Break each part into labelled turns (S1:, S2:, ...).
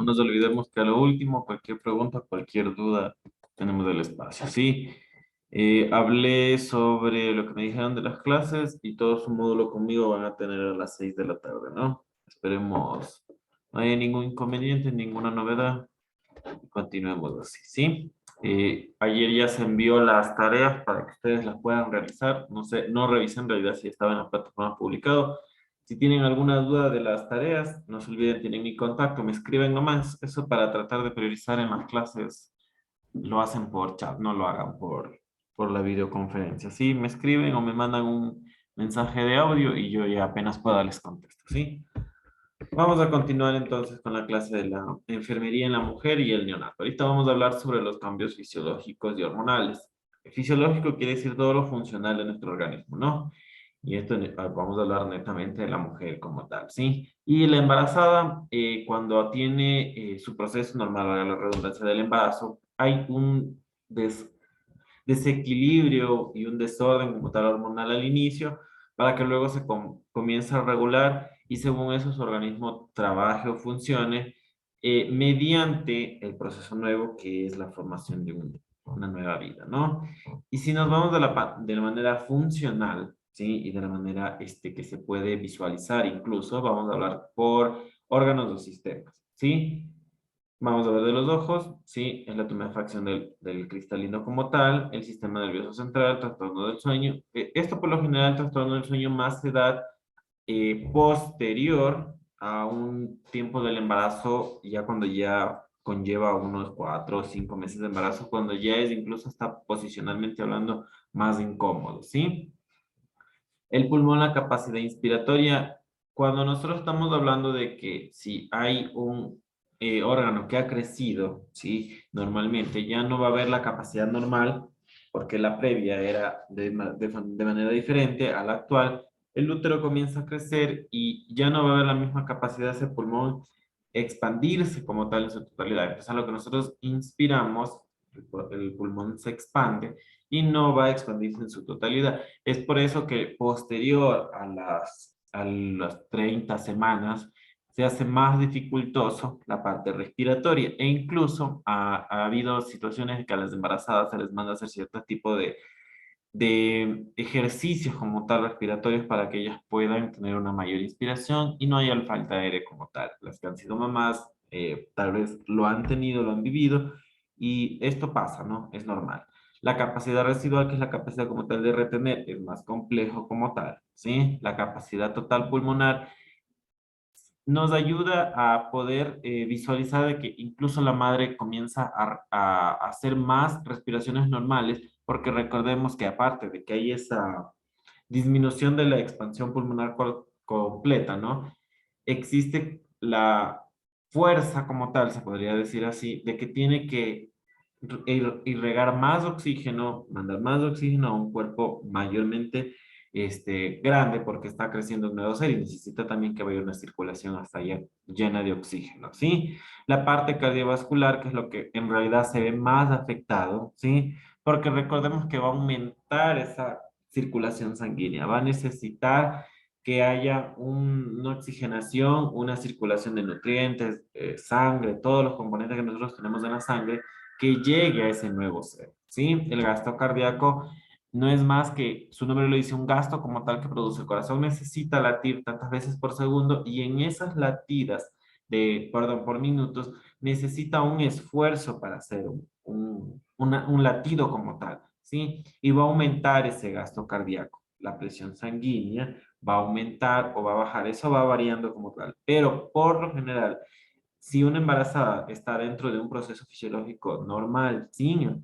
S1: No nos olvidemos que a lo último, cualquier pregunta, cualquier duda, tenemos el espacio. Sí, hablé sobre lo que me dijeron de las clases y todo su módulo conmigo van a tener a las 6 de la tarde, ¿no? Esperemos no haya ningún inconveniente, ninguna novedad. Continuemos así, ¿sí? Ayer ya se envió las tareas para que ustedes las puedan realizar. No sé, no revisé en realidad si estaba en la plataforma publicado. Si tienen alguna duda de las tareas, no se olviden, tienen mi contacto, me escriben nomás. Eso para tratar de priorizar en las clases, lo hacen por chat, no lo hagan por la videoconferencia. Sí, me escriben o me mandan un mensaje de audio y yo ya apenas pueda les contesto, ¿sí? Vamos a continuar entonces con la clase de la enfermería en la mujer y el neonato. Ahorita vamos a hablar sobre los cambios fisiológicos y hormonales. Fisiológico quiere decir todo lo funcional de nuestro organismo, ¿no? Y esto vamos a hablar netamente de la mujer como tal, ¿sí? Y la embarazada, cuando tiene su proceso normal, a la redundancia del embarazo, hay un desequilibrio y un desorden como tal hormonal al inicio, para que luego se comience a regular y según eso su organismo trabaje o funcione mediante el proceso nuevo que es la formación de una nueva vida, ¿no? Y si nos vamos de la manera funcional, ¿sí? Y de la manera que se puede visualizar incluso, vamos a hablar por órganos o sistemas, ¿sí? Vamos a ver de los ojos, sí, es la tumefacción del cristalino como tal, el sistema nervioso central, trastorno del sueño. Esto por lo general, el trastorno del sueño más se da posterior a un tiempo del embarazo, ya cuando ya conlleva unos 4 o 5 meses de embarazo, cuando ya es incluso hasta posicionalmente hablando más incómodo, ¿sí? El pulmón, la capacidad inspiratoria, cuando nosotros estamos hablando de que si hay un órgano que ha crecido, ¿sí? Normalmente ya no va a haber la capacidad normal, porque la previa era de manera diferente a la actual, el útero comienza a crecer y ya no va a haber la misma capacidad de ese pulmón expandirse como tal en su totalidad. Entonces, a lo que nosotros inspiramos, el pulmón se expande y no va a expandirse en su totalidad. Es por eso que posterior a las 30 semanas se hace más dificultoso la parte respiratoria e incluso ha habido situaciones en que a las embarazadas se les manda a hacer cierto tipo de ejercicios como tal respiratorios para que ellas puedan tener una mayor inspiración y no haya falta de aire como tal. Las que han sido mamás tal vez lo han tenido, lo han vivido y esto pasa, ¿no? Es normal. La capacidad residual, que es la capacidad como tal de retener, es más complejo como tal, ¿sí? La capacidad total pulmonar nos ayuda a poder visualizar de que incluso la madre comienza a hacer más respiraciones normales, porque recordemos que aparte de que hay esa disminución de la expansión pulmonar completa, ¿no? Existe la fuerza como tal, se podría decir así, de que tiene que irrigar más oxígeno, mandar más oxígeno a un cuerpo mayormente grande porque está creciendo un nuevo ser y necesita también que vaya una circulación hasta allá llena de oxígeno, ¿sí? La parte cardiovascular, que es lo que en realidad se ve más afectado, ¿sí? Porque recordemos que va a aumentar esa circulación sanguínea, va a necesitar que haya una oxigenación, una circulación de nutrientes, sangre, todos los componentes que nosotros tenemos en la sangre, que llegue a ese nuevo ser, ¿sí? El gasto cardíaco no es más que, su nombre lo dice, un gasto como tal que produce el corazón, necesita latir tantas veces por segundo y en esas latidas perdón, por minutos, necesita un esfuerzo para hacer un latido como tal, ¿sí? Y va a aumentar ese gasto cardíaco. La presión sanguínea va a aumentar o va a bajar, eso va variando como tal, pero por lo general, si una embarazada está dentro de un proceso fisiológico normal, sin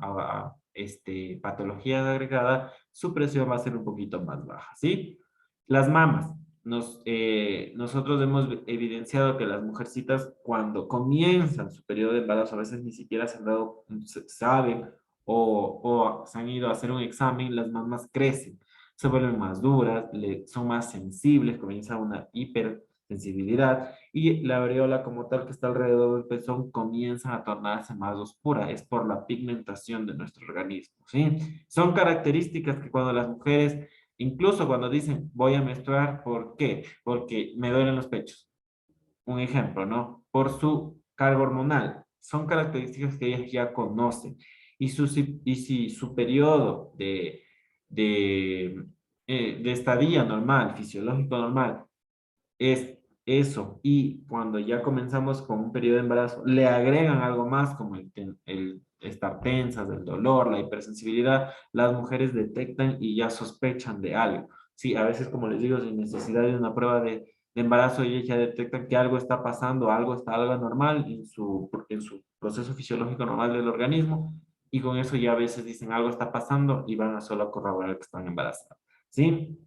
S1: patologías agregadas, su presión va a ser un poquito más baja, ¿sí? Las mamas. Nosotros hemos evidenciado que las mujercitas cuando comienzan su periodo de embarazo a veces ni siquiera saben o se han ido a hacer un examen, las mamas crecen, se vuelven más duras, son más sensibles, comienza una hipersensibilidad y la areola como tal que está alrededor del pezón comienza a tornarse más oscura. Es por la pigmentación de nuestro organismo, ¿sí? Son características que cuando las mujeres, incluso cuando dicen voy a menstruar, ¿por qué? Porque me duelen los pechos. Un ejemplo, ¿no? Por su carga hormonal. Son características que ellas ya conocen. Y si su periodo de, de estadía normal, fisiológico normal, es eso. Y cuando ya comenzamos con un periodo de embarazo, le agregan algo más como el estar tensas, el dolor, la hipersensibilidad, las mujeres detectan y ya sospechan de algo. Sí, a veces, como les digo, sin necesidad de una prueba de embarazo, ellos ya detectan que algo está pasando, algo está algo anormal en su proceso fisiológico normal del organismo, y con eso ya a veces dicen algo está pasando y van a solo corroborar que están embarazadas. ¿Sí?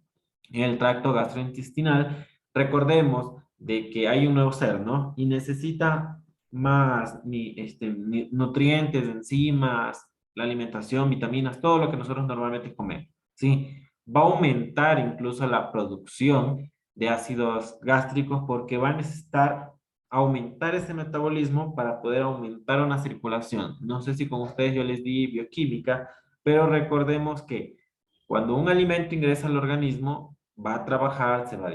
S1: En el tracto gastrointestinal, recordemos de que hay un nuevo ser, ¿no? Y necesita más nutrientes, enzimas, la alimentación, vitaminas, todo lo que nosotros normalmente comemos, ¿sí? Va a aumentar incluso la producción de ácidos gástricos porque va a necesitar aumentar ese metabolismo para poder aumentar una circulación. No sé si con ustedes yo les di bioquímica, pero recordemos que cuando un alimento ingresa al organismo, va a trabajar, se va a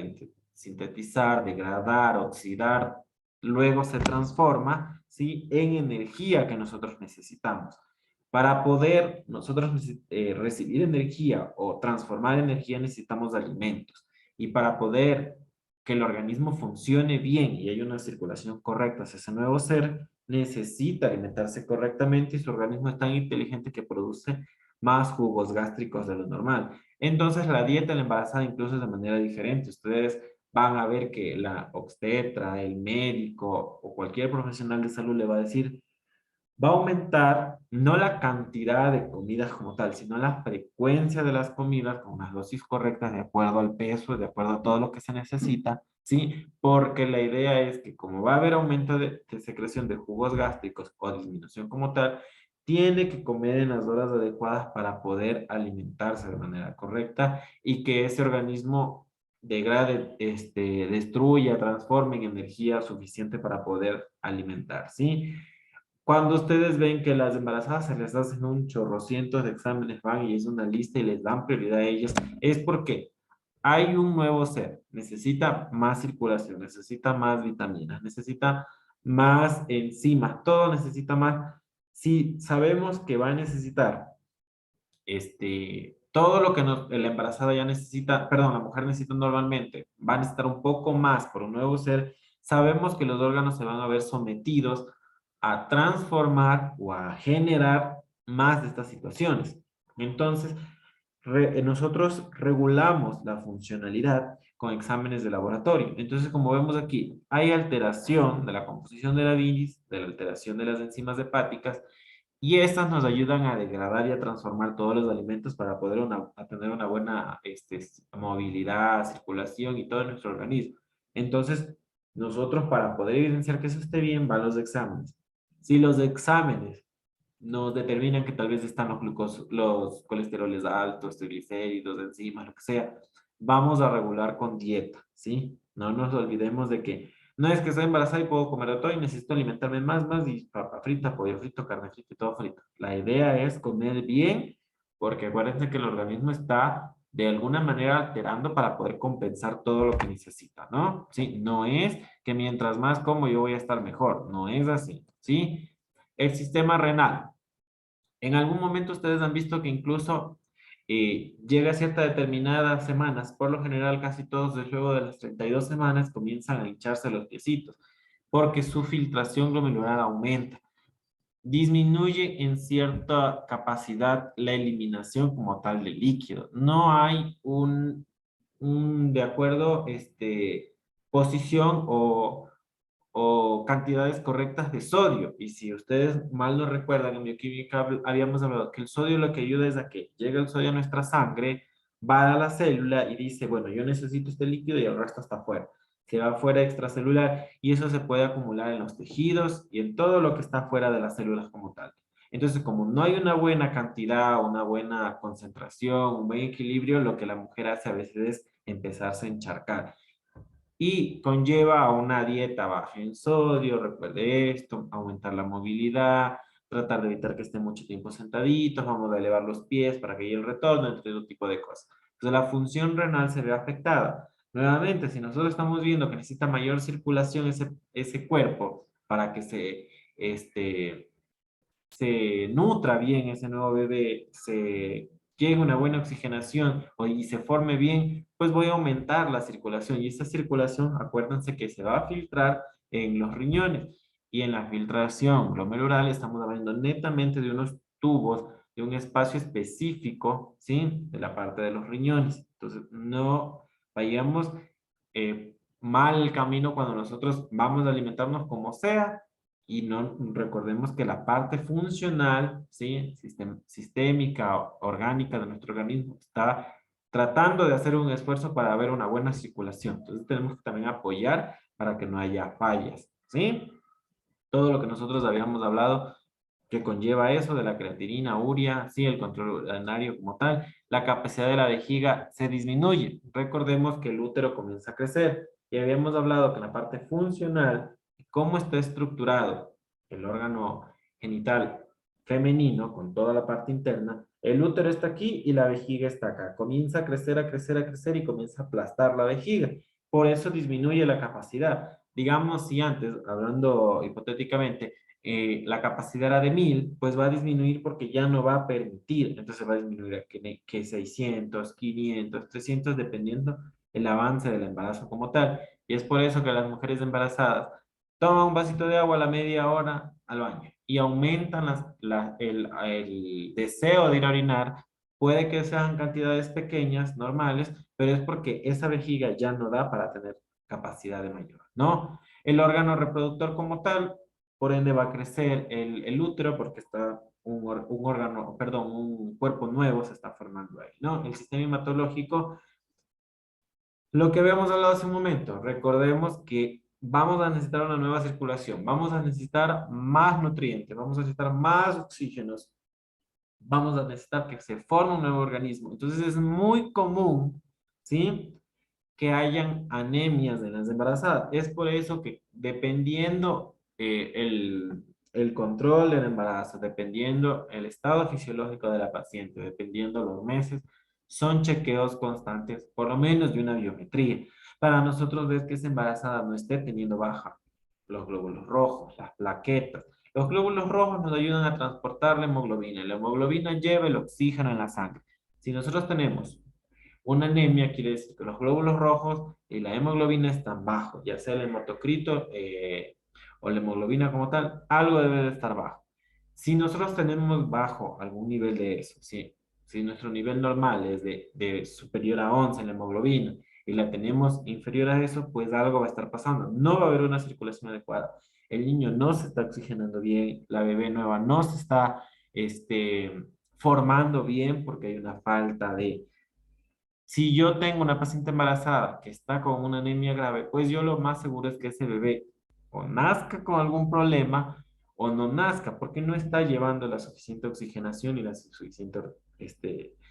S1: sintetizar, degradar, oxidar, luego se transforma, ¿sí? En energía que nosotros necesitamos. Para poder nosotros recibir energía o transformar energía necesitamos alimentos. Y para poder que el organismo funcione bien y haya una circulación correcta hacia ese nuevo ser, necesita alimentarse correctamente y su organismo es tan inteligente que produce más jugos gástricos de lo normal. Entonces, la dieta de la embarazada incluso es de manera diferente. Ustedes van a ver que la obstetra, el médico o cualquier profesional de salud le va a decir, va a aumentar no la cantidad de comidas como tal, sino la frecuencia de las comidas con las dosis correctas de acuerdo al peso, de acuerdo a todo lo que se necesita, ¿sí? Porque la idea es que como va a haber aumento de secreción de jugos gástricos o disminución como tal, tiene que comer en las horas adecuadas para poder alimentarse de manera correcta y que ese organismo degrade, destruya, transforme en energía suficiente para poder alimentar, ¿sí? Cuando ustedes ven que las embarazadas se les hacen un chorrocientos de exámenes, van y es una lista y les dan prioridad a ellas, es porque hay un nuevo ser, necesita más circulación, necesita más vitaminas, necesita más enzimas, todo necesita más. Si sabemos que va a necesitar todo lo que la embarazada ya necesita, perdón, la mujer necesita normalmente, va a necesitar un poco más por un nuevo ser, sabemos que los órganos se van a ver sometidos a transformar o a generar más de estas situaciones. Entonces, nosotros regulamos la funcionalidad con exámenes de laboratorio. Entonces, como vemos aquí, hay alteración de la composición de la bilis, de la alteración de las enzimas hepáticas, y estas nos ayudan a degradar y a transformar todos los alimentos para poder a tener una buena movilidad, circulación y todo en nuestro organismo. Entonces, nosotros para poder evidenciar que eso esté bien, van los exámenes. Si los exámenes nos determinan que tal vez están los colesteroles altos, triglicéridos, enzimas, lo que sea, vamos a regular con dieta, ¿sí? No nos olvidemos de que no es que estoy embarazada y puedo comer de todo y necesito alimentarme más y papa frita, pollo frito, carne frita y todo frito. La idea es comer bien, porque acuérdense que el organismo está de alguna manera alterando para poder compensar todo lo que necesita, ¿no? Sí, no es que mientras más como yo voy a estar mejor, no es así, ¿sí? El sistema renal. En algún momento ustedes han visto que incluso llega a ciertas determinadas semanas, por lo general casi todos luego de las 32 semanas comienzan a hincharse los piecitos, porque su filtración glomerular aumenta. Disminuye en cierta capacidad la eliminación como tal de líquido. No hay de acuerdo, posición o cantidades correctas de sodio. Y si ustedes mal no recuerdan, en bioquímica habíamos hablado que el sodio lo que ayuda es a que llegue el sodio a nuestra sangre, va a la célula y dice, bueno, yo necesito este líquido y el resto está afuera. Se va fuera extracelular y eso se puede acumular en los tejidos y en todo lo que está fuera de las células como tal. Entonces, como no hay una buena cantidad, una buena concentración, un buen equilibrio, lo que la mujer hace a veces es empezarse a encharcar y conlleva a una dieta baja en sodio, recuerde esto, aumentar la movilidad, tratar de evitar que esté mucho tiempo sentaditos, vamos a elevar los pies para que haya el retorno, entre otro tipo de cosas. Entonces la función renal se ve afectada. Nuevamente, si nosotros estamos viendo que necesita mayor circulación ese cuerpo, para que se nutra bien ese nuevo bebé, se llegue una buena oxigenación y se forme bien, pues voy a aumentar la circulación. Y esa circulación, acuérdense que se va a filtrar en los riñones. Y en la filtración glomerular estamos hablando netamente de unos tubos, de un espacio específico, ¿sí? De la parte de los riñones. Entonces, no vayamos mal el camino cuando nosotros vamos a alimentarnos como sea y no recordemos que la parte funcional, ¿sí? Sistémica, orgánica de nuestro organismo está tratando de hacer un esfuerzo para haber una buena circulación. Entonces tenemos que también apoyar para que no haya fallas, ¿sí? Todo lo que nosotros habíamos hablado que conlleva eso de la creatinina, urea, sí, el control urinario como tal, la capacidad de la vejiga se disminuye. Recordemos que el útero comienza a crecer y habíamos hablado que en la parte funcional, cómo está estructurado el órgano genital femenino con toda la parte interna, el útero está aquí y la vejiga está acá. Comienza a crecer, a crecer, a crecer y comienza a aplastar la vejiga. Por eso disminuye la capacidad. Digamos, si antes, hablando hipotéticamente, la capacidad era de 1000, pues va a disminuir porque ya no va a permitir, entonces va a disminuir a que 600, 500, 300, dependiendo el avance del embarazo como tal. Y es por eso que las mujeres embarazadas toman un vasito de agua a la media hora al baño y aumentan el deseo de ir a orinar. Puede que sean cantidades pequeñas, normales, pero es porque esa vejiga ya no da para tener capacidad de mayor, ¿no? El órgano reproductor como tal, por ende va a crecer el útero porque está un órgano, perdón, un cuerpo nuevo se está formando ahí, ¿no? El sistema hematológico, lo que habíamos hablado hace un momento, recordemos que vamos a necesitar una nueva circulación, vamos a necesitar más nutrientes, vamos a necesitar más oxígenos, vamos a necesitar que se forme un nuevo organismo. Entonces es muy común, ¿sí? Que hayan anemias de las embarazadas. Es por eso que dependiendo el control del embarazo, dependiendo el estado fisiológico de la paciente, dependiendo los meses, son chequeos constantes, por lo menos de una biometría. Para nosotros ver que esa embarazada no esté teniendo baja los glóbulos rojos, las plaquetas. Los glóbulos rojos nos ayudan a transportar la hemoglobina y la hemoglobina lleva el oxígeno en la sangre. Si nosotros tenemos una anemia, quiere decir que los glóbulos rojos y la hemoglobina están bajos, ya sea el hematocrito o la hemoglobina como tal, algo debe de estar bajo. Si nosotros tenemos bajo algún nivel de eso, si nuestro nivel normal es de superior a 11 en la hemoglobina y la tenemos inferior a eso, pues algo va a estar pasando. No va a haber una circulación adecuada. El niño no se está oxigenando bien, la bebé nueva no se está formando bien porque hay una falta de. Si yo tengo una paciente embarazada que está con una anemia grave, pues yo lo más seguro es que ese bebé o nazca con algún problema o no nazca, porque no está llevando la suficiente oxigenación y la suficiente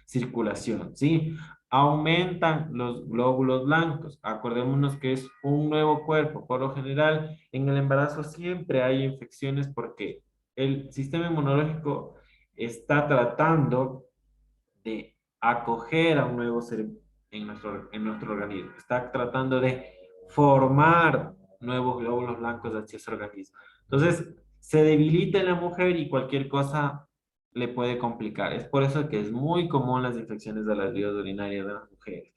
S1: circulación, ¿sí? Aumentan los glóbulos blancos. Acordémonos que es un nuevo cuerpo. Por lo general, en el embarazo siempre hay infecciones porque el sistema inmunológico está tratando de acoger a un nuevo ser en nuestro organismo. Está tratando de formar nuevos glóbulos blancos hacia ese organismo. Entonces, se debilita en la mujer y cualquier cosa le puede complicar. Es por eso que es muy común las infecciones de las vías urinarias de las mujeres.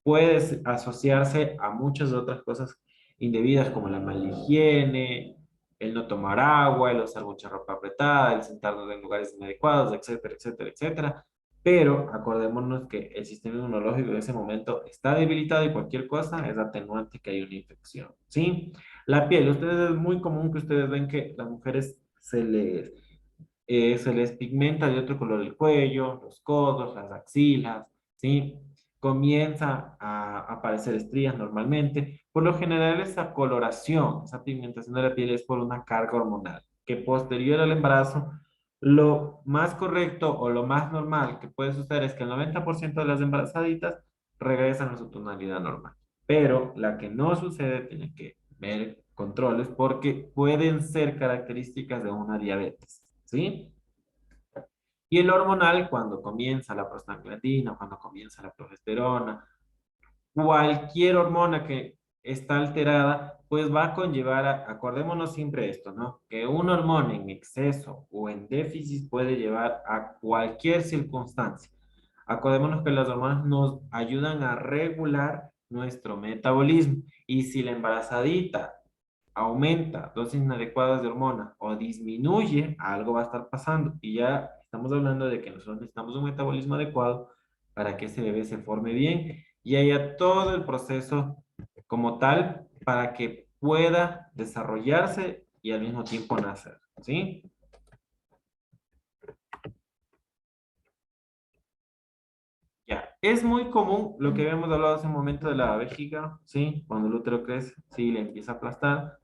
S1: Puede asociarse a muchas otras cosas indebidas como la mala higiene, el no tomar agua, el usar mucha ropa apretada, el sentarnos en lugares inadecuados, etcétera, etcétera, etcétera. Pero acordémonos que el sistema inmunológico en ese momento está debilitado y cualquier cosa es atenuante que hay una infección, ¿sí? La piel, ustedes es muy común que ustedes ven que las mujeres se les pigmenta de otro color el cuello, los codos, las axilas, ¿sí? Comienza a aparecer estrías normalmente. Por lo general, esa coloración, esa pigmentación de la piel es por una carga hormonal, que posterior al embarazo, lo más correcto o lo más normal que puede suceder es que el 90% de las embarazaditas regresan a su tonalidad normal. Pero la que no sucede tiene que ver controles porque pueden ser características de una diabetes. ¿Sí? Y el hormonal, cuando comienza la prostaglandina, cuando comienza la progesterona, cualquier hormona que está alterada, pues va a conllevar a, acordémonos siempre esto, ¿no? Que una hormona en exceso o en déficit puede llevar a cualquier circunstancia. Acordémonos que las hormonas nos ayudan a regular nuestro metabolismo y si la embarazadita aumenta dosis inadecuadas de hormona o disminuye, algo va a estar pasando. Y ya estamos hablando de que nosotros necesitamos un metabolismo adecuado para que ese bebé se forme bien y haya todo el proceso como tal para que pueda desarrollarse y al mismo tiempo nacer. ¿Sí? Ya, es muy común lo que habíamos hablado hace un momento de la vejiga, ¿sí? Cuando el útero crece, sí, le empieza a aplastar,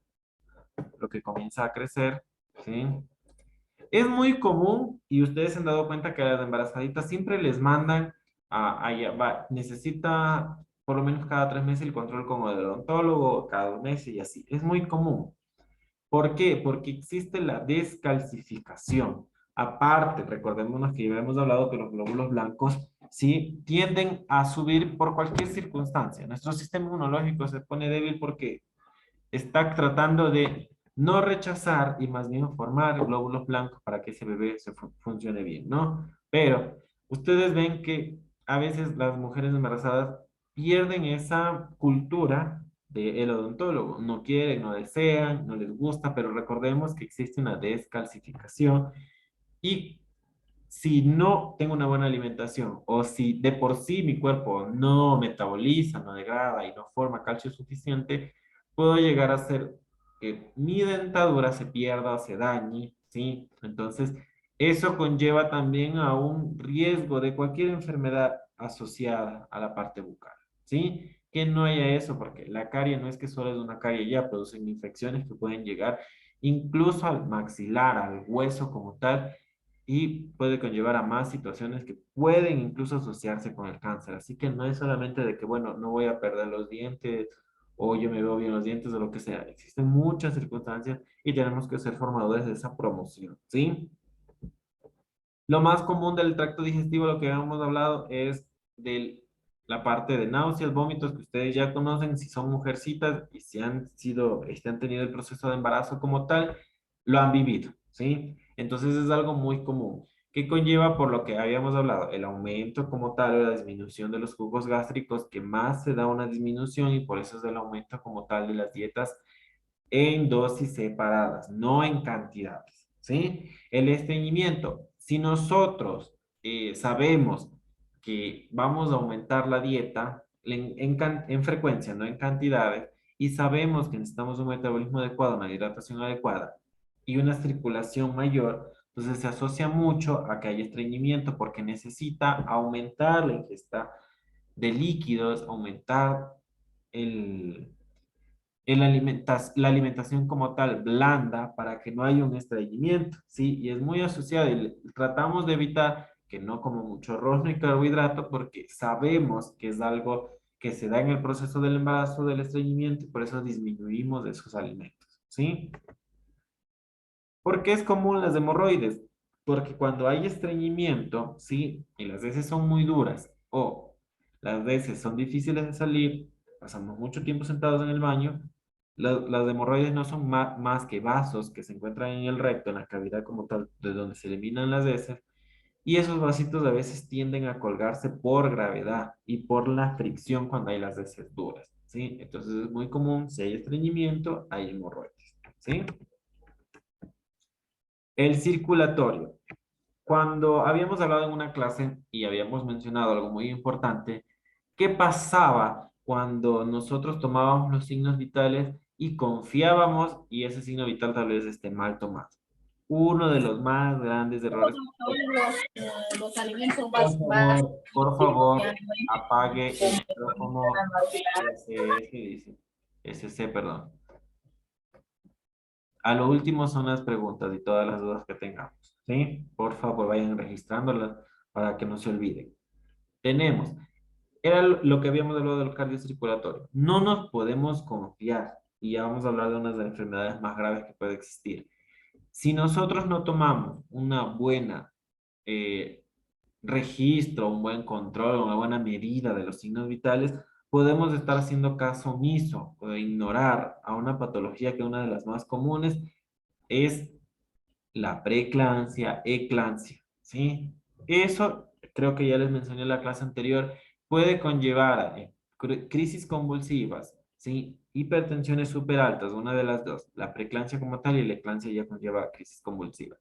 S1: lo que comienza a crecer, ¿sí? Es muy común y ustedes se han dado cuenta que a las embarazaditas siempre les mandan necesita por lo menos cada 3 meses el control con el odontólogo, cada 2 meses y así. Es muy común. ¿Por qué? Porque existe la descalcificación. Aparte, recordémonos que ya hemos hablado que los glóbulos blancos sí tienden a subir por cualquier circunstancia. Nuestro sistema inmunológico se pone débil porque está tratando de no rechazar y más bien formar glóbulos blancos para que ese bebé funcione bien, ¿no? Pero ustedes ven que a veces las mujeres embarazadas pierden esa cultura del odontólogo. No quieren, no desean, no les gusta, pero recordemos que existe una descalcificación y si no tengo una buena alimentación o si de por sí mi cuerpo no metaboliza, no degrada y no forma calcio suficiente, puedo llegar a hacer que mi dentadura se pierda o se dañe, ¿sí? Entonces, eso conlleva también a un riesgo de cualquier enfermedad asociada a la parte bucal, ¿sí? Que no haya eso, porque la carie no es que solo es una carie ya, producen infecciones que pueden llegar incluso al maxilar, al hueso como tal, y puede conllevar a más situaciones que pueden incluso asociarse con el cáncer. Así que no es solamente de que, bueno, no voy a perder los dientes o yo me veo bien los dientes o lo que sea. Existen muchas circunstancias y tenemos que ser formadores de esa promoción, ¿sí? Lo más común del tracto digestivo, lo que habíamos hablado, es de la parte de náuseas, vómitos, que ustedes ya conocen, si son mujercitas y si han sido, han tenido el proceso de embarazo como tal, lo han vivido, ¿sí? Entonces es algo muy común, que conlleva por lo que habíamos hablado, el aumento como tal o la disminución de los jugos gástricos, que más se da una disminución y por eso es el aumento como tal de las dietas en dosis separadas, no en cantidades, ¿sí? El estreñimiento, si nosotros sabemos que vamos a aumentar la dieta en frecuencia, no en cantidades, y sabemos que necesitamos un metabolismo adecuado, una hidratación adecuada y una circulación mayor, entonces se asocia mucho a que hay estreñimiento porque necesita aumentar la ingesta de líquidos, aumentar el la alimentación como tal blanda para que no haya un estreñimiento, ¿sí? Y es muy asociado y tratamos de evitar que no como mucho arroz ni carbohidrato porque sabemos que es algo que se da en el proceso del embarazo, del estreñimiento, y por eso disminuimos de esos alimentos, ¿sí? ¿Por qué es común las hemorroides? Porque cuando hay estreñimiento, ¿sí? Y las heces son muy duras o las heces son difíciles de salir, pasamos mucho tiempo sentados en el baño, las hemorroides no son más que vasos que se encuentran en el recto, en la cavidad como tal, de donde se eliminan las heces, y esos vasitos a veces tienden a colgarse por gravedad y por la fricción cuando hay las heces duras, ¿sí? Entonces es muy común, si hay estreñimiento, hay hemorroides, ¿sí? El circulatorio. Cuando habíamos hablado en una clase y habíamos mencionado algo muy importante, ¿qué pasaba cuando nosotros tomábamos los signos vitales y confiábamos y ese signo vital tal vez esté mal tomado? Uno de los más grandes errores.
S2: Los alimentos
S1: Por favor, apague el micrófono SS, dice. SC, perdón. A lo último son las preguntas y todas las dudas que tengamos, ¿sí? Por favor, vayan registrándolas para que no se olviden. Tenemos, era lo que habíamos hablado del cardiocirculatorio. No nos podemos confiar, y ya vamos a hablar de una de las enfermedades más graves que puede existir. Si nosotros no tomamos una buena eh, registro, un buen control, una buena medida de los signos vitales, podemos estar haciendo caso omiso o ignorar a una patología que una de las más comunes es la preeclampsia, eclampsia, ¿sí? Eso, creo que ya les mencioné en la clase anterior, puede conllevar a crisis convulsivas, ¿sí? Hipertensiones súper altas, una de las dos, la preeclampsia como tal y la eclampsia ya conlleva crisis convulsiva.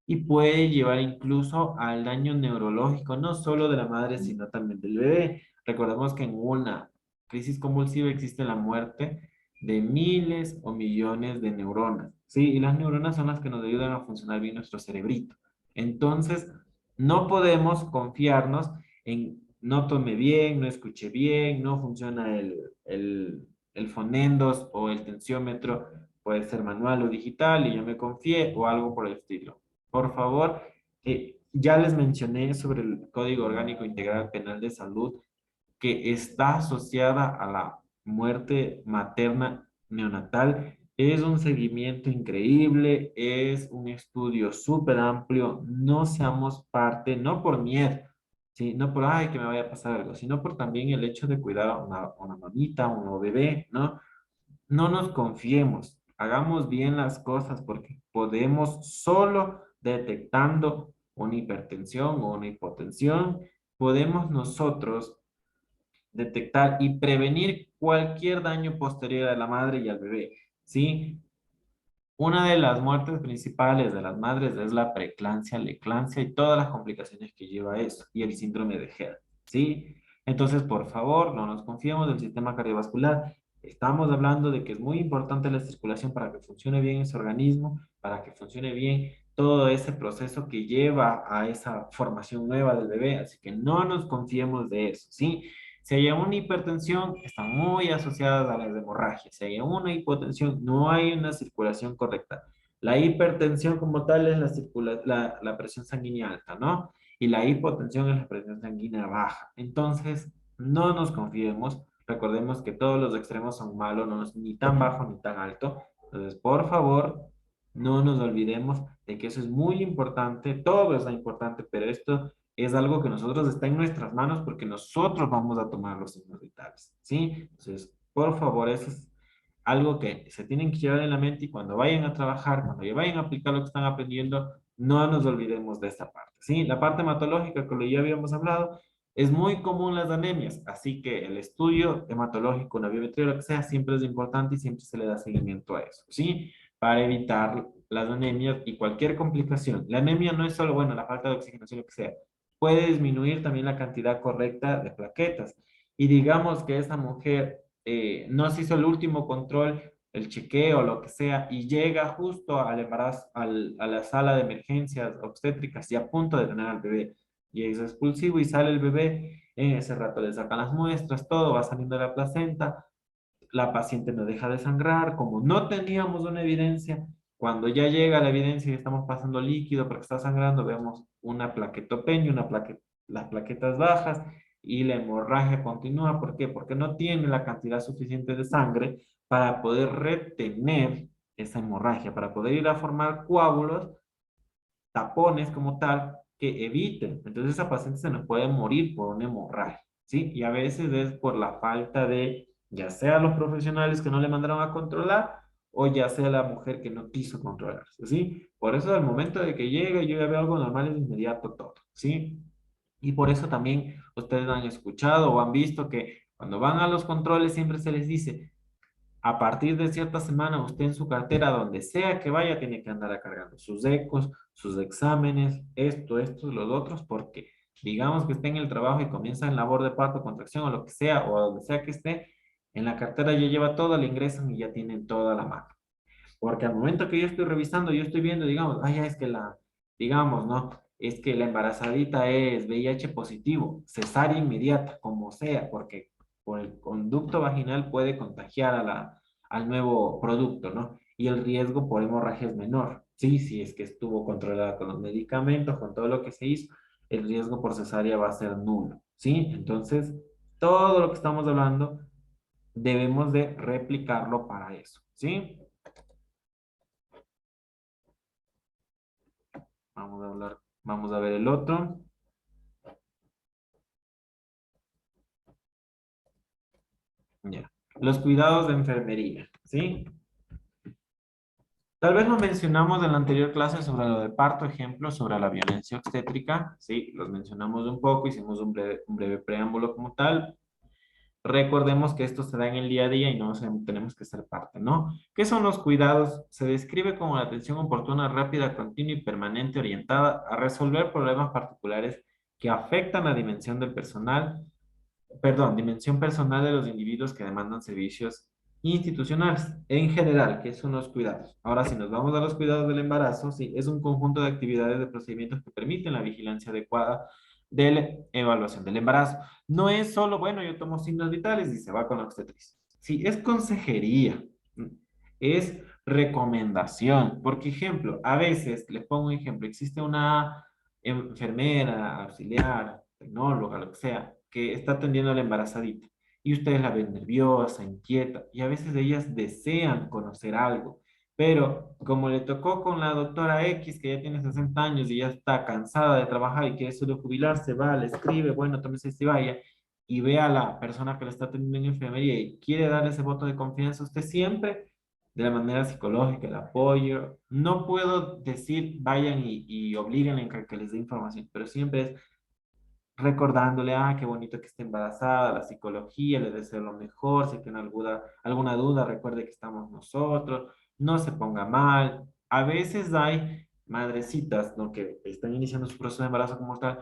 S1: Y puede llevar incluso al daño neurológico, no solo de la madre, sino también del bebé. Recordemos que en una crisis convulsiva existe la muerte de miles o millones de neuronas, ¿sí? Y las neuronas son las que nos ayudan a funcionar bien nuestro cerebrito. Entonces, no podemos confiarnos en no tomé bien, no escuché bien, no funciona el fonendos o el tensiómetro, puede ser manual o digital y yo me confié o algo por el estilo. Por favor, ya les mencioné sobre el Código Orgánico Integral Penal de Salud que está asociada a la muerte materna neonatal. Es un seguimiento increíble, es un estudio súper amplio. No seamos parte, no por miedo, ¿sí? No por, ay, que me vaya a pasar algo, sino por también el hecho de cuidar a una mamita, a un nuevo bebé, ¿no? No nos confiemos, hagamos bien las cosas porque podemos solo detectando una hipertensión o una hipotensión, podemos nosotros detectar y prevenir cualquier daño posterior a la madre y al bebé, ¿sí? Una de las muertes principales de las madres es la preeclampsia, la eclampsia y todas las complicaciones que lleva eso, y el síndrome de Herd, ¿sí? Entonces, por favor, no nos confiemos del sistema cardiovascular. Estamos hablando de que es muy importante la circulación para que funcione bien ese organismo, para que funcione bien todo ese proceso que lleva a esa formación nueva del bebé, así que no nos confiemos de eso, ¿sí? Si hay una hipertensión, están muy asociadas a las hemorragias. Si hay una hipotensión, no hay una circulación correcta. La hipertensión como tal es la presión sanguínea alta, ¿no? Y la hipotensión es la presión sanguínea baja. Entonces, no nos confiemos. Recordemos que todos los extremos son malos, no es ni tan bajo ni tan alto. Entonces, por favor, no nos olvidemos de que eso es muy importante. Todo es importante, pero esto es algo que nosotros está en nuestras manos porque nosotros vamos a tomar los signos vitales, ¿sí? Entonces, por favor, eso es algo que se tienen que llevar en la mente y cuando vayan a trabajar, cuando ya vayan a aplicar lo que están aprendiendo, no nos olvidemos de esta parte, ¿sí? La parte hematológica, que lo ya habíamos hablado, es muy común las anemias, así que el estudio hematológico, una biometría, lo que sea, siempre es importante y siempre se le da seguimiento a eso, ¿sí? Para evitar las anemias y cualquier complicación. La anemia no es solo, bueno, la falta de oxigenación, lo que sea, puede disminuir también la cantidad correcta de plaquetas. Y digamos que esa mujer no se hizo el último control, el chequeo, lo que sea, y llega justo al embarazo, a la sala de emergencias obstétricas y a punto de tener al bebé. Y es expulsivo y sale el bebé, en ese rato le sacan las muestras, todo va saliendo de la placenta, la paciente no deja de sangrar, como no teníamos una evidencia, cuando ya llega la evidencia y estamos pasando líquido porque está sangrando, vemos una plaquetopenia, las plaquetas bajas y la hemorragia continúa. ¿Por qué? Porque no tiene la cantidad suficiente de sangre para poder retener esa hemorragia, para poder ir a formar coágulos, tapones como tal, que eviten. Entonces esa paciente se nos puede morir por una hemorragia, ¿sí? Y a veces es por la falta de, ya sea los profesionales que no le mandaron a controlar, o ya sea la mujer que no quiso controlarse, ¿sí? Por eso al momento de que llega y yo ya veo algo normal, es de inmediato todo, ¿sí? Y por eso también ustedes han escuchado o han visto que cuando van a los controles siempre se les dice, a partir de cierta semana, usted en su cartera, donde sea que vaya, tiene que andar cargando sus ecos, sus exámenes, esto, los otros, porque digamos que esté en el trabajo y comienza en labor de parto, contracción o lo que sea, o donde sea que esté, en la cartera ya lleva todo, le ingresan y ya tienen toda la mano. Porque al momento que yo estoy revisando, yo estoy viendo, digamos, ay, es que digamos, ¿no? Es que la embarazadita es VIH positivo, cesárea inmediata, como sea, porque por el conducto vaginal puede contagiar al nuevo producto, ¿no? Y el riesgo por hemorragia es menor. Sí, si es que estuvo controlada con los medicamentos, con todo lo que se hizo, el riesgo por cesárea va a ser nulo, ¿sí? Entonces, todo lo que estamos hablando debemos de replicarlo para eso, ¿sí? Vamos a ver el otro. Ya. Los cuidados de enfermería, ¿sí? Tal vez lo mencionamos en la anterior clase sobre lo de parto, ejemplo, sobre la violencia obstétrica, sí, los mencionamos un poco, hicimos un breve preámbulo como tal. Recordemos que esto se da en el día a día y no tenemos que ser parte, ¿no? ¿Qué son los cuidados? Se describe como la atención oportuna, rápida, continua y permanente orientada a resolver problemas particulares que afectan la dimensión del personal, perdón, dimensión personal de los individuos que demandan servicios institucionales. En general, ¿qué son los cuidados? Ahora, si nos vamos a los cuidados del embarazo, sí, es un conjunto de actividades de procedimientos que permiten la vigilancia adecuada de la evaluación del embarazo. No es solo, bueno, yo tomo signos vitales y se va con la obstetriz. Sí, es consejería, es recomendación. Porque, ejemplo, a veces, les pongo un ejemplo, existe una enfermera, auxiliar, tecnóloga, lo que sea, que está atendiendo a la embarazadita y ustedes la ven nerviosa, inquieta y a veces ellas desean conocer algo, pero como le tocó con la doctora X que ya tiene 60 años y ya está cansada de trabajar y quiere solo jubilarse, va, le escribe, bueno, tómese este y vaya y ve a la persona que le está atendiendo en enfermería y quiere darle ese voto de confianza, usted siempre de la manera psicológica, el apoyo. No puedo decir vayan y obliguen a que les dé información, pero siempre es recordándole, ah, qué bonito que esté embarazada, la psicología, le deseo lo mejor, si tiene alguna duda, recuerde que estamos nosotros, no se ponga mal. A veces hay madrecitas, ¿no? Que están iniciando su proceso de embarazo como tal,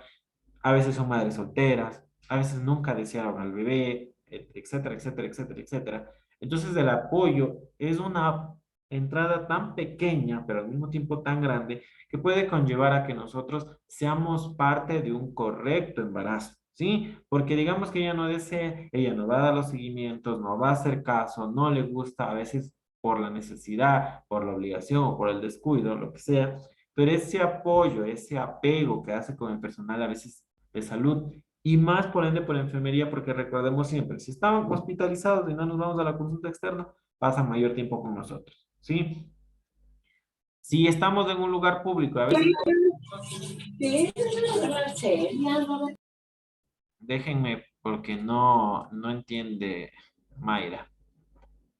S1: a veces son madres solteras, a veces nunca desearon al bebé, etcétera, etcétera, etcétera, etcétera. Entonces el apoyo es una entrada tan pequeña, pero al mismo tiempo tan grande, que puede conllevar a que nosotros seamos parte de un correcto embarazo, ¿sí? Porque digamos que ella no desea, ella no va a dar los seguimientos, no va a hacer caso, no le gusta, a veces por la necesidad, por la obligación o por el descuido, lo que sea, pero ese apoyo, ese apego que hace con el personal a veces de salud y más por ende por enfermería, porque recordemos siempre, si estaban hospitalizados y no nos vamos a la consulta externa, pasan mayor tiempo con nosotros, ¿sí? Si estamos en un lugar público, a veces, déjenme porque no entiende Mayra.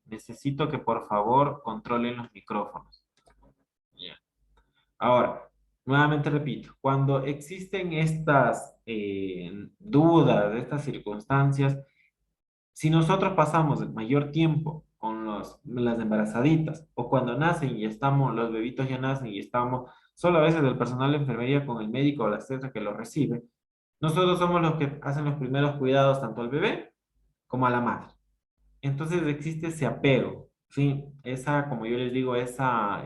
S1: Necesito que por favor controlen los micrófonos. Ya. Ahora, nuevamente repito, cuando existen estas dudas, estas circunstancias, si nosotros pasamos el mayor tiempo con las embarazaditas o cuando nacen y estamos, los bebitos ya nacen y estamos, solo a veces el personal de enfermería con el médico o la obstetra que lo recibe, nosotros somos los que hacen los primeros cuidados tanto al bebé como a la madre. Entonces existe ese apego, ¿sí? Esa, como yo les digo, esa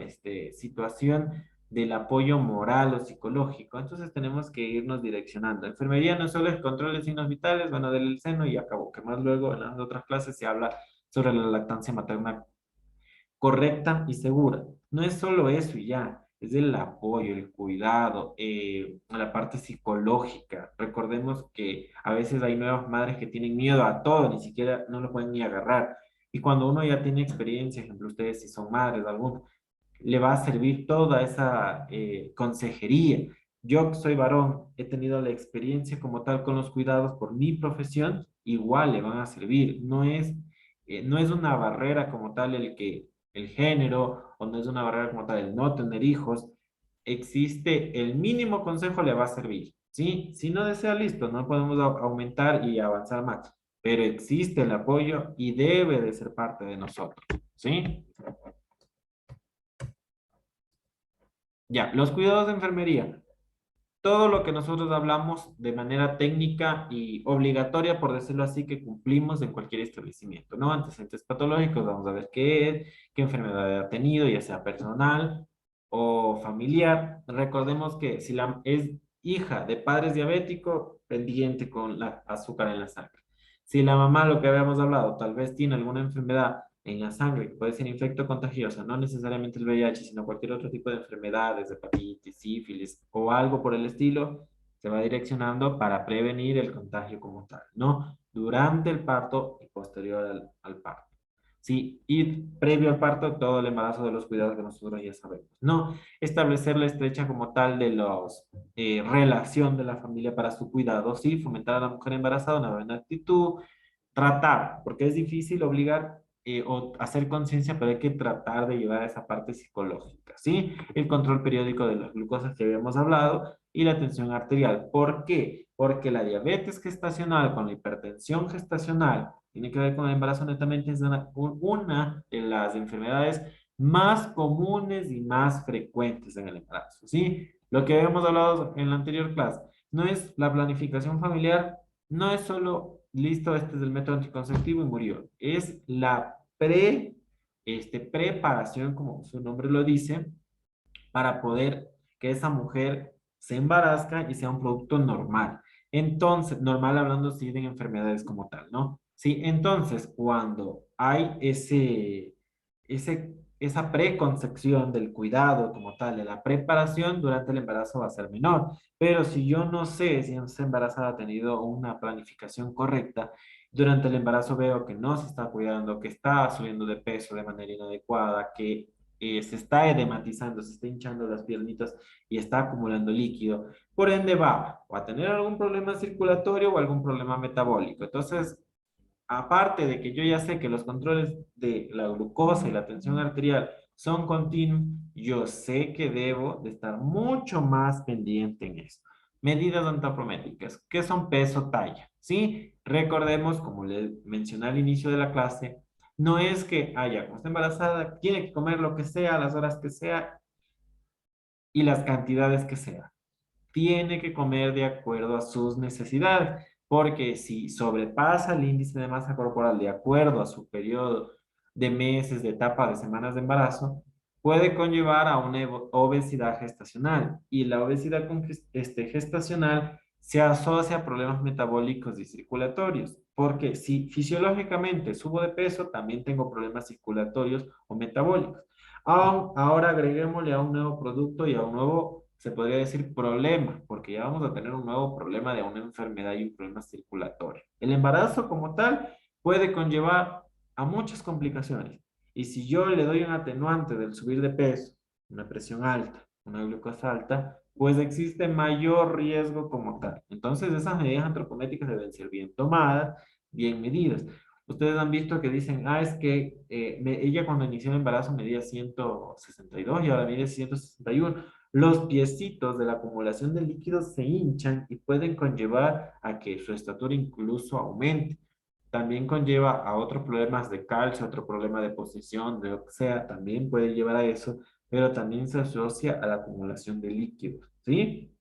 S1: situación del apoyo moral o psicológico. Entonces tenemos que irnos direccionando. Enfermería no solo es control de signos vitales, bueno, del seno y acabó, que más luego en las otras clases se habla sobre la lactancia materna correcta y segura. No es solo eso y ya, es el apoyo, el cuidado, la parte psicológica. Recordemos que a veces hay nuevas madres que tienen miedo a todo, ni siquiera no lo pueden ni agarrar. Y cuando uno ya tiene experiencia, ejemplo, ustedes si son madres de alguno, le va a servir toda esa consejería. Yo que soy varón, he tenido la experiencia como tal con los cuidados por mi profesión, igual le van a servir. No es una barrera como tal el que el género, o no es una barrera como tal el no tener hijos. Existe el mínimo consejo le va a servir, ¿sí? Si no desea, listo, no podemos aumentar y avanzar más, pero existe el apoyo y debe de ser parte de nosotros, ¿sí? Ya, los cuidados de enfermería. Todo lo que nosotros hablamos de manera técnica y obligatoria, por decirlo así, que cumplimos en cualquier establecimiento, ¿no? Antecedentes patológicos, vamos a ver qué es, qué enfermedad ha tenido, ya sea personal o familiar. Recordemos que si la es hija de padres diabéticos, pendiente con la azúcar en la sangre. Si la mamá, lo que habíamos hablado, tal vez tiene alguna enfermedad en la sangre, que puede ser infecto contagioso, no necesariamente el VIH, sino cualquier otro tipo de enfermedades, hepatitis, sífilis o algo por el estilo, se va direccionando para prevenir el contagio como tal, ¿no? Durante el parto y posterior al parto. Sí, y previo al parto, todo el embarazo de los cuidados que nosotros ya sabemos, ¿no? Establecer la estrecha como tal de los relación de la familia para su cuidado, sí, fomentar a la mujer embarazada una buena actitud, tratar, porque es difícil obligar o hacer conciencia, pero hay que tratar de llevar a esa parte psicológica, ¿sí? El control periódico de la glucosa que habíamos hablado y la tensión arterial. ¿Por qué? Porque la diabetes gestacional con la hipertensión gestacional tiene que ver con el embarazo netamente, es una de las enfermedades más comunes y más frecuentes en el embarazo, ¿sí? Lo que habíamos hablado en la anterior clase, no es la planificación familiar, no es solo, listo, este es el método anticonceptivo y murió, es la preparación, como su nombre lo dice, para poder que esa mujer se embarazca y sea un producto normal. Entonces, normal hablando sí de enfermedades como tal, ¿no? Sí, entonces cuando hay esa preconcepción del cuidado como tal, de la preparación durante el embarazo va a ser menor. Pero si yo no sé si esa embarazada ha tenido una planificación correcta, durante el embarazo veo que no se está cuidando, que está subiendo de peso de manera inadecuada, que se está edematizando, se está hinchando las piernitas y está acumulando líquido. Por ende va o a tener algún problema circulatorio o algún problema metabólico. Entonces, aparte de que yo ya sé que los controles de la glucosa y la tensión arterial son continuos, yo sé que debo de estar mucho más pendiente en eso. Medidas antropométricas, ¿qué son peso talla? ¿Sí? Recordemos, como le mencioné al inicio de la clase, no es que, como está embarazada, tiene que comer lo que sea, a las horas que sea y las cantidades que sea. Tiene que comer de acuerdo a sus necesidades, porque si sobrepasa el índice de masa corporal de acuerdo a su periodo de meses, de etapa, de semanas de embarazo, puede conllevar a una obesidad gestacional. Y la obesidad gestacional se asocia a problemas metabólicos y circulatorios, porque si fisiológicamente subo de peso, también tengo problemas circulatorios o metabólicos. Ahora agreguémosle a un nuevo producto y a un nuevo, se podría decir, problema, porque ya vamos a tener un nuevo problema de una enfermedad y un problema circulatorio. El embarazo como tal puede conllevar a muchas complicaciones. Y si yo le doy un atenuante del subir de peso, una presión alta, una glucosa alta, pues existe mayor riesgo como tal. Entonces, esas medidas antropométricas deben ser bien tomadas, bien medidas. Ustedes han visto que dicen, es que ella cuando inició el embarazo medía 162 y ahora mide 161. Los piecitos de la acumulación de líquidos se hinchan y pueden conllevar a que su estatura incluso aumente. También conlleva a otros problemas de calcio, otro problema de posición, de lo que sea, también puede llevar a eso, pero también se asocia a la acumulación de líquidos, ¿sí?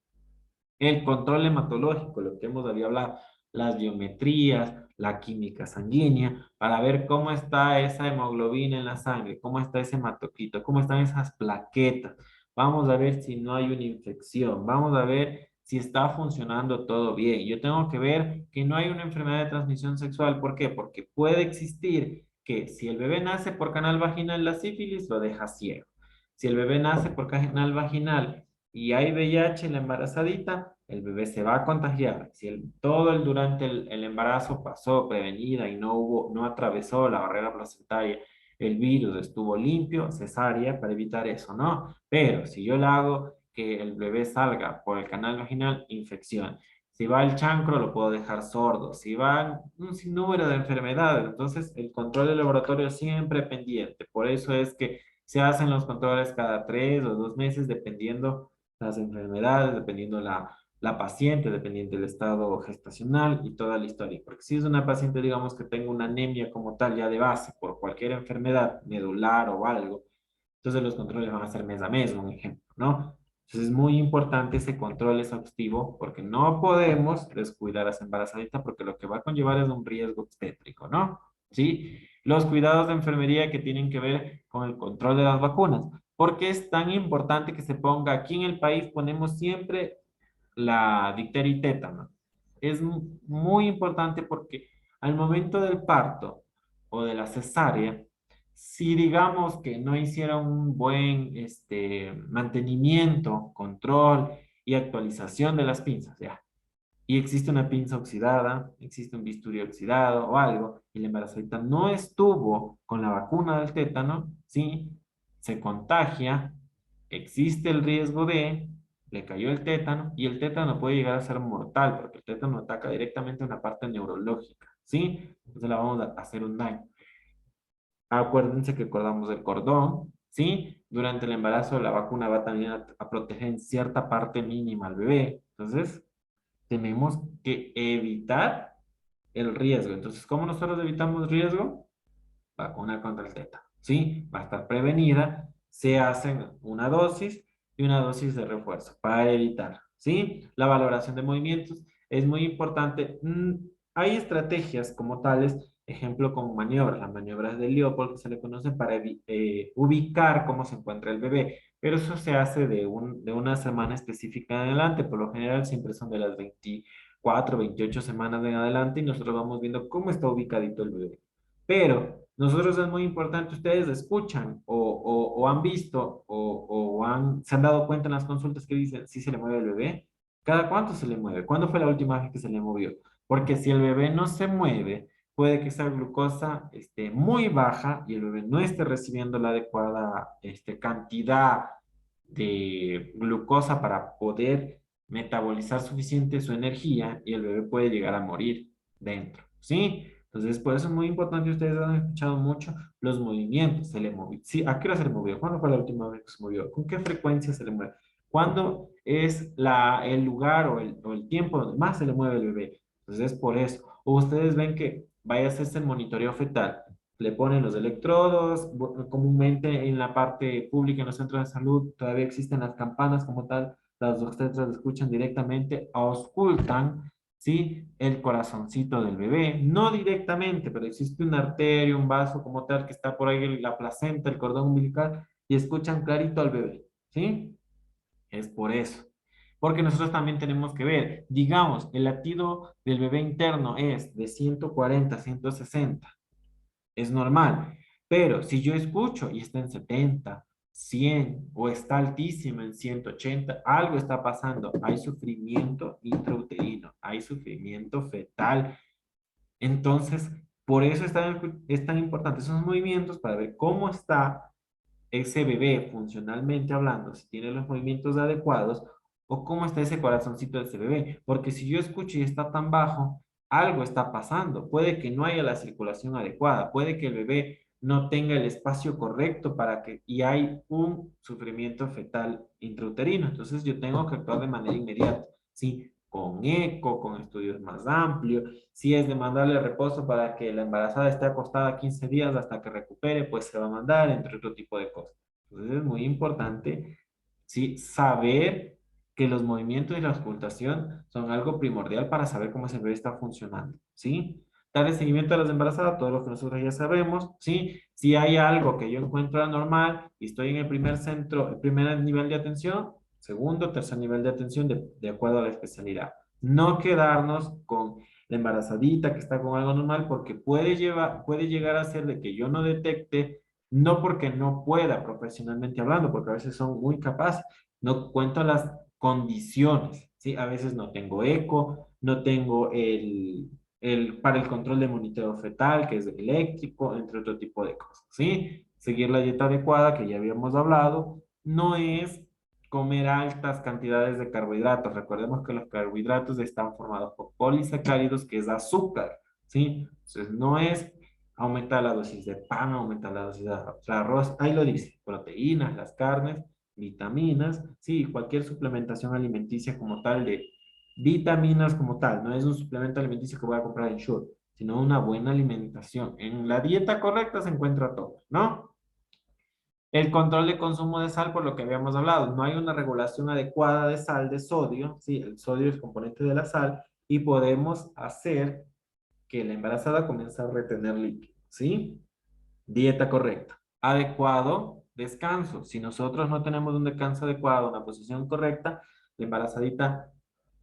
S1: El control hematológico, lo que hemos había hablado, las biometrías, la química sanguínea, para ver cómo está esa hemoglobina en la sangre, cómo está ese hematocrito, cómo están esas plaquetas. Vamos a ver si no hay una infección, vamos a ver si está funcionando todo bien. Yo tengo que ver que no hay una enfermedad de transmisión sexual. ¿Por qué? Porque puede existir que si el bebé nace por canal vaginal, la sífilis lo deja ciego. Si el bebé nace por canal vaginal y hay VIH en la embarazadita, el bebé se va a contagiar. Si durante el embarazo pasó prevenida y no atravesó la barrera placentaria, el virus estuvo limpio, cesárea para evitar eso, ¿no? Pero si yo le hago que el bebé salga por el canal vaginal, infección. Si va el chancro, lo puedo dejar sordo. Si van un sinnúmero de enfermedades, entonces el control del laboratorio siempre pendiente. Por eso es que se hacen los controles cada 3 o 2 meses, dependiendo las enfermedades, dependiendo la paciente, dependiendo del estado gestacional y toda la historia. Porque si es una paciente, digamos, que tenga una anemia como tal ya de base por cualquier enfermedad medular o algo, entonces los controles van a ser mes a mes, un ejemplo, ¿no? Entonces es muy importante ese control exhaustivo porque no podemos descuidar a esa embarazadita porque lo que va a conllevar es un riesgo obstétrico, ¿no? ¿Sí? Los cuidados de enfermería que tienen que ver con el control de las vacunas. ¿Por qué es tan importante que se ponga aquí en el país? Ponemos siempre la difteria y tétano. Es muy importante porque al momento del parto o de la cesárea, si digamos que no hicieron un buen mantenimiento, control y actualización de las pinzas, ya, y existe una pinza oxidada, existe un bisturí oxidado o algo, y la embarazadita no estuvo con la vacuna del tétano, ¿sí? Se contagia, existe el riesgo de, le cayó el tétano, y el tétano puede llegar a ser mortal, porque el tétano ataca directamente una parte neurológica, ¿sí? Entonces la vamos a hacer un daño. Acuérdense que acordamos del cordón, ¿sí? Durante el embarazo la vacuna va también a proteger en cierta parte mínima al bebé. Entonces, tenemos que evitar el riesgo. Entonces, ¿cómo nosotros evitamos riesgo? Vacuna contra el tétano, ¿sí? Va a estar prevenida, se hacen una dosis y una dosis de refuerzo para evitar, ¿sí? La valoración de movimientos es muy importante. Hay estrategias como tales, ejemplo como maniobras, las maniobras de Leopold que se le conocen para ubicar cómo se encuentra el bebé, pero eso se hace de una semana específica en adelante, por lo general siempre son de las 24, 28 semanas en adelante y nosotros vamos viendo cómo está ubicadito el bebé. Pero nosotros es muy importante, ustedes escuchan o han visto se han dado cuenta en las consultas que dicen si se le mueve el bebé. ¿Cada cuánto se le mueve? ¿Cuándo fue la última vez que se le movió? Porque si el bebé no se mueve, puede que esa glucosa esté muy baja y el bebé no esté recibiendo la adecuada cantidad de glucosa para poder metabolizar suficiente su energía y el bebé puede llegar a morir dentro, ¿sí? Entonces, por eso es muy importante, ustedes han escuchado mucho los movimientos, se le movió, sí, ¿a qué hora se le movió? ¿Cuándo fue la última vez que se movió? ¿Con qué frecuencia se le mueve? ¿Cuándo es el lugar o el tiempo donde más se le mueve el bebé? Entonces, es por eso. O ustedes ven que vaya a hacerse el monitoreo fetal, le ponen los electrodos, comúnmente en la parte pública, en los centros de salud, todavía existen las campanas como tal, las obstetras escuchan directamente, auscultan, ¿sí? El corazoncito del bebé, no directamente, pero existe una arteria, un vaso como tal que está por ahí, la placenta, el cordón umbilical, y escuchan clarito al bebé, ¿sí? Es por eso. Porque nosotros también tenemos que ver, digamos, el latido del bebé interno es de 140 a 160, es normal. Pero si yo escucho y está en 70, 100 o está altísimo en 180, algo está pasando. Hay sufrimiento intrauterino, hay sufrimiento fetal. Entonces, por eso es tan importante esos movimientos para ver cómo está ese bebé funcionalmente hablando, si tiene los movimientos adecuados o cómo está ese corazoncito de ese bebé. Porque si yo escucho y está tan bajo, algo está pasando. Puede que no haya la circulación adecuada, puede que el bebé no tenga el espacio correcto y hay un sufrimiento fetal intrauterino. Entonces yo tengo que actuar de manera inmediata, ¿sí? Con eco, con estudios más amplios. Si es de mandarle reposo para que la embarazada esté acostada 15 días hasta que recupere, pues se va a mandar, entre otro tipo de cosas. Entonces es muy importante, sí, saber que los movimientos y la auscultación son algo primordial para saber cómo ese bebé está funcionando, ¿sí? Darle seguimiento a las embarazadas, todo lo que nosotros ya sabemos, ¿sí? Si hay algo que yo encuentro anormal y estoy en el primer centro, el primer nivel de atención, segundo, tercer nivel de atención, de acuerdo a la especialidad. No quedarnos con la embarazadita que está con algo normal porque puede llegar a ser de que yo no detecte, no porque no pueda profesionalmente hablando, porque a veces son muy capaces, no cuento las condiciones, ¿sí? A veces no tengo eco, no tengo para el control de monitoreo fetal, que es eléctrico, entre otro tipo de cosas, ¿sí? Seguir la dieta adecuada, que ya habíamos hablado, no es comer altas cantidades de carbohidratos. Recordemos que los carbohidratos están formados por polisacáridos, que es azúcar, ¿sí? Entonces, no es aumentar la dosis de pan, aumentar la dosis de arroz, ahí lo dice, proteínas, las carnes, vitaminas, sí, cualquier suplementación alimenticia como tal de vitaminas como tal, no es un suplemento alimenticio que voy a comprar en Shure, sino una buena alimentación. En la dieta correcta se encuentra todo, ¿no? El control de consumo de sal, por lo que habíamos hablado, no hay una regulación adecuada de sal, de sodio, sí, el sodio es componente de la sal, y podemos hacer que la embarazada comience a retener líquido, ¿sí? Dieta correcta. Adecuado, descanso. Si nosotros no tenemos un descanso adecuado, una posición correcta, la embarazadita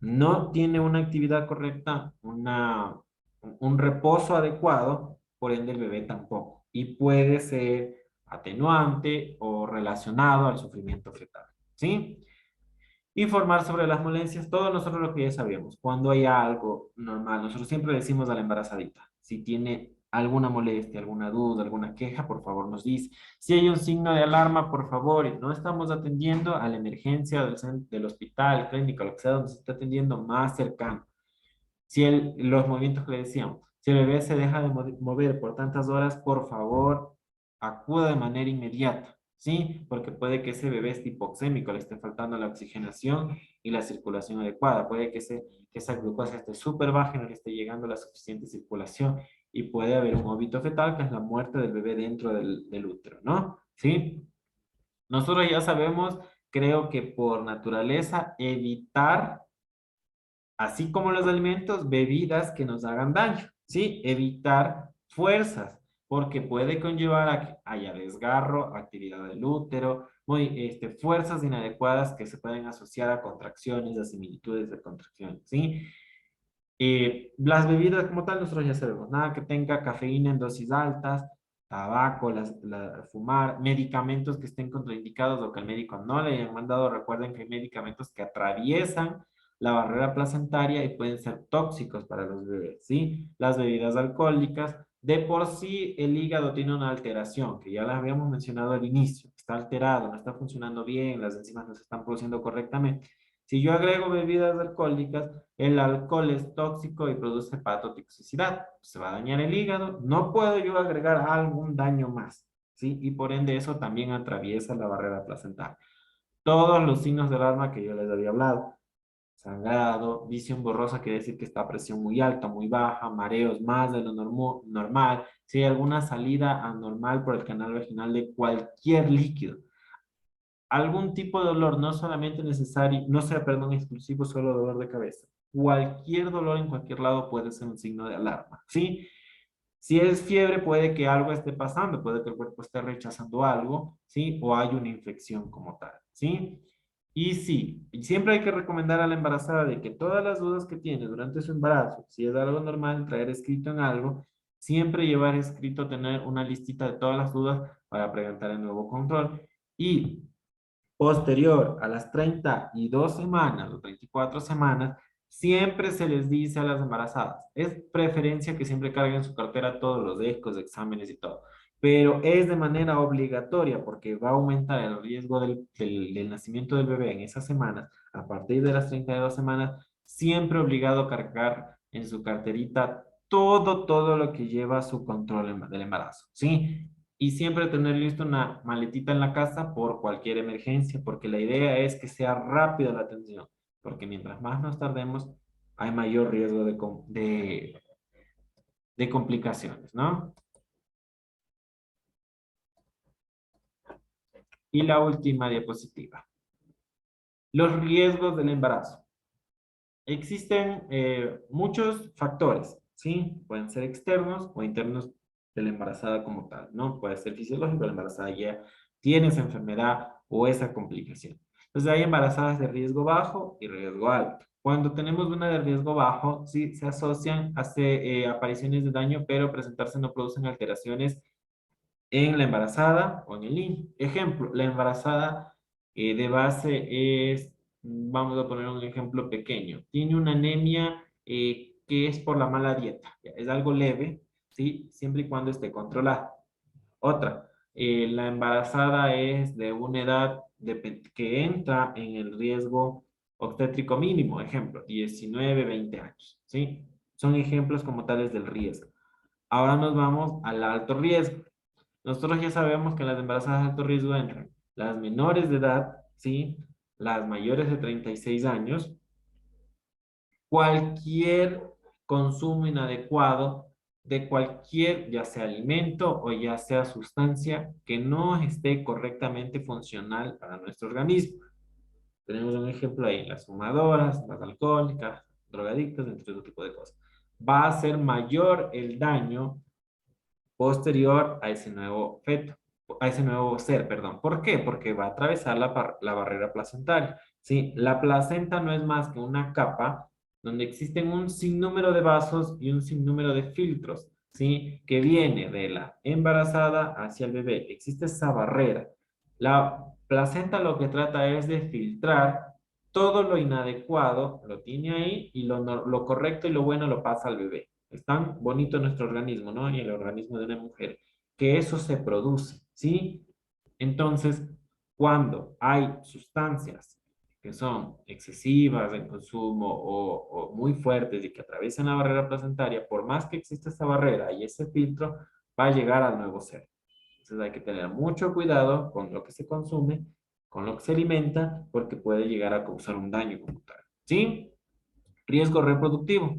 S1: no tiene una actividad correcta, un reposo adecuado, por ende el bebé tampoco. Y puede ser atenuante o relacionado al sufrimiento fetal, ¿sí? Informar sobre las molestias, todo nosotros lo que ya sabíamos. Cuando hay algo normal, nosotros siempre decimos a la embarazadita, si tiene alguna molestia, alguna duda, alguna queja, por favor nos dice. Si hay un signo de alarma, por favor, y no estamos atendiendo a la emergencia del hospital, clínica, lo que sea, donde se está atendiendo más cercano. Si los movimientos que le decíamos, Si el bebé se deja de mover por tantas horas, por favor, acuda de manera inmediata, ¿sí? Porque puede que ese bebé esté hipoxémico, le esté faltando la oxigenación y la circulación adecuada. Puede que esa glucosa esté súper baja y no le esté llegando la suficiente circulación y puede haber un óbito fetal, que es la muerte del bebé dentro del útero, ¿no? ¿Sí? Nosotros ya sabemos, creo que por naturaleza, evitar, así como los alimentos, bebidas que nos hagan daño, ¿sí? Evitar fuerzas, porque puede conllevar a que haya desgarro, actividad del útero, fuerzas inadecuadas que se pueden asociar a contracciones, a similitudes de contracciones, ¿sí? Las bebidas como tal, nosotros ya sabemos, nada que tenga cafeína en dosis altas, tabaco, fumar, medicamentos que estén contraindicados o que el médico no le hayan mandado. Recuerden que hay medicamentos que atraviesan la barrera placentaria y pueden ser tóxicos para los bebés, ¿sí? Las bebidas alcohólicas, de por sí el hígado tiene una alteración, que ya la habíamos mencionado al inicio, está alterado, no está funcionando bien, las enzimas no se están produciendo correctamente. Si yo agrego bebidas alcohólicas, el alcohol es tóxico y produce hepatotoxicidad. Se va a dañar el hígado. No puedo yo agregar algún daño más, ¿sí? Y por ende eso también atraviesa la barrera placental. Todos los signos del asma que yo les había hablado. Sangrado, visión borrosa quiere decir que está a presión muy alta, muy baja, mareos más de lo normal, si hay alguna salida anormal por el canal vaginal de cualquier líquido, algún tipo de dolor, no solamente necesario, no sea, perdón, exclusivo solo dolor de cabeza. Cualquier dolor en cualquier lado puede ser un signo de alarma, ¿sí? Si es fiebre, puede que algo esté pasando, puede que el cuerpo esté rechazando algo, ¿sí? O hay una infección como tal, ¿sí? Y sí, y siempre hay que recomendar a la embarazada de que todas las dudas que tiene durante su embarazo, si es algo normal, traer escrito en algo, siempre llevar escrito, tener una listita de todas las dudas para preguntar el nuevo control. Y posterior a las 32 semanas o 34 semanas, siempre se les dice a las embarazadas, es preferencia que siempre carguen su cartera todos los ecos, exámenes y todo, pero es de manera obligatoria porque va a aumentar el riesgo del nacimiento del bebé en esas semanas. A partir de las 32 semanas, siempre obligado a cargar en su carterita todo lo que lleva su control del embarazo, ¿sí? Y siempre tener listo una maletita en la casa por cualquier emergencia, porque la idea es que sea rápida la atención, porque mientras más nos tardemos, hay mayor riesgo de complicaciones, ¿no? Y la última diapositiva. Los riesgos del embarazo. Existen muchos factores, ¿sí? Pueden ser externos o internos de la embarazada como tal, ¿no? Puede ser fisiológico, la embarazada ya tiene esa enfermedad o esa complicación. Entonces hay embarazadas de riesgo bajo y riesgo alto. Cuando tenemos una de riesgo bajo, sí, se asocian, hace apariciones de daño, pero presentarse no producen alteraciones en la embarazada o en el niño. Ejemplo, la embarazada de base es, vamos a poner un ejemplo pequeño, tiene una anemia que es por la mala dieta, ya, es algo leve, ¿sí? Siempre y cuando esté controlada. Otra, la embarazada es de una edad que entra en el riesgo obstétrico mínimo, ejemplo, 19, 20 años, ¿sí? Son ejemplos como tales del riesgo. Ahora nos vamos al alto riesgo. Nosotros ya sabemos que en las embarazadas de alto riesgo entran las menores de edad, ¿sí? Las mayores de 36 años, cualquier consumo inadecuado de cualquier, ya sea alimento o ya sea sustancia que no esté correctamente funcional para nuestro organismo. Tenemos un ejemplo ahí, las fumadoras, las alcohólicas, drogadictos, entre otro tipo de cosas. Va a ser mayor el daño posterior a ese nuevo feto, a ese nuevo ser, perdón. ¿Por qué? Porque va a atravesar la barrera placentaria. ¿Sí? La placenta no es más que una capa donde existen un sinnúmero de vasos y un sinnúmero de filtros, ¿sí? Que viene de la embarazada hacia el bebé. Existe esa barrera. La placenta lo que trata es de filtrar todo lo inadecuado, lo tiene ahí, y lo correcto y lo bueno lo pasa al bebé. Es tan bonito nuestro organismo, ¿no? Y el organismo de una mujer, que eso se produce, ¿sí? Entonces, cuando hay sustancias que son excesivas en consumo o muy fuertes y que atraviesan la barrera placentaria, por más que exista esa barrera y ese filtro, va a llegar al nuevo ser. Entonces hay que tener mucho cuidado con lo que se consume, con lo que se alimenta, porque puede llegar a causar un daño como tal. ¿Sí? Riesgo reproductivo.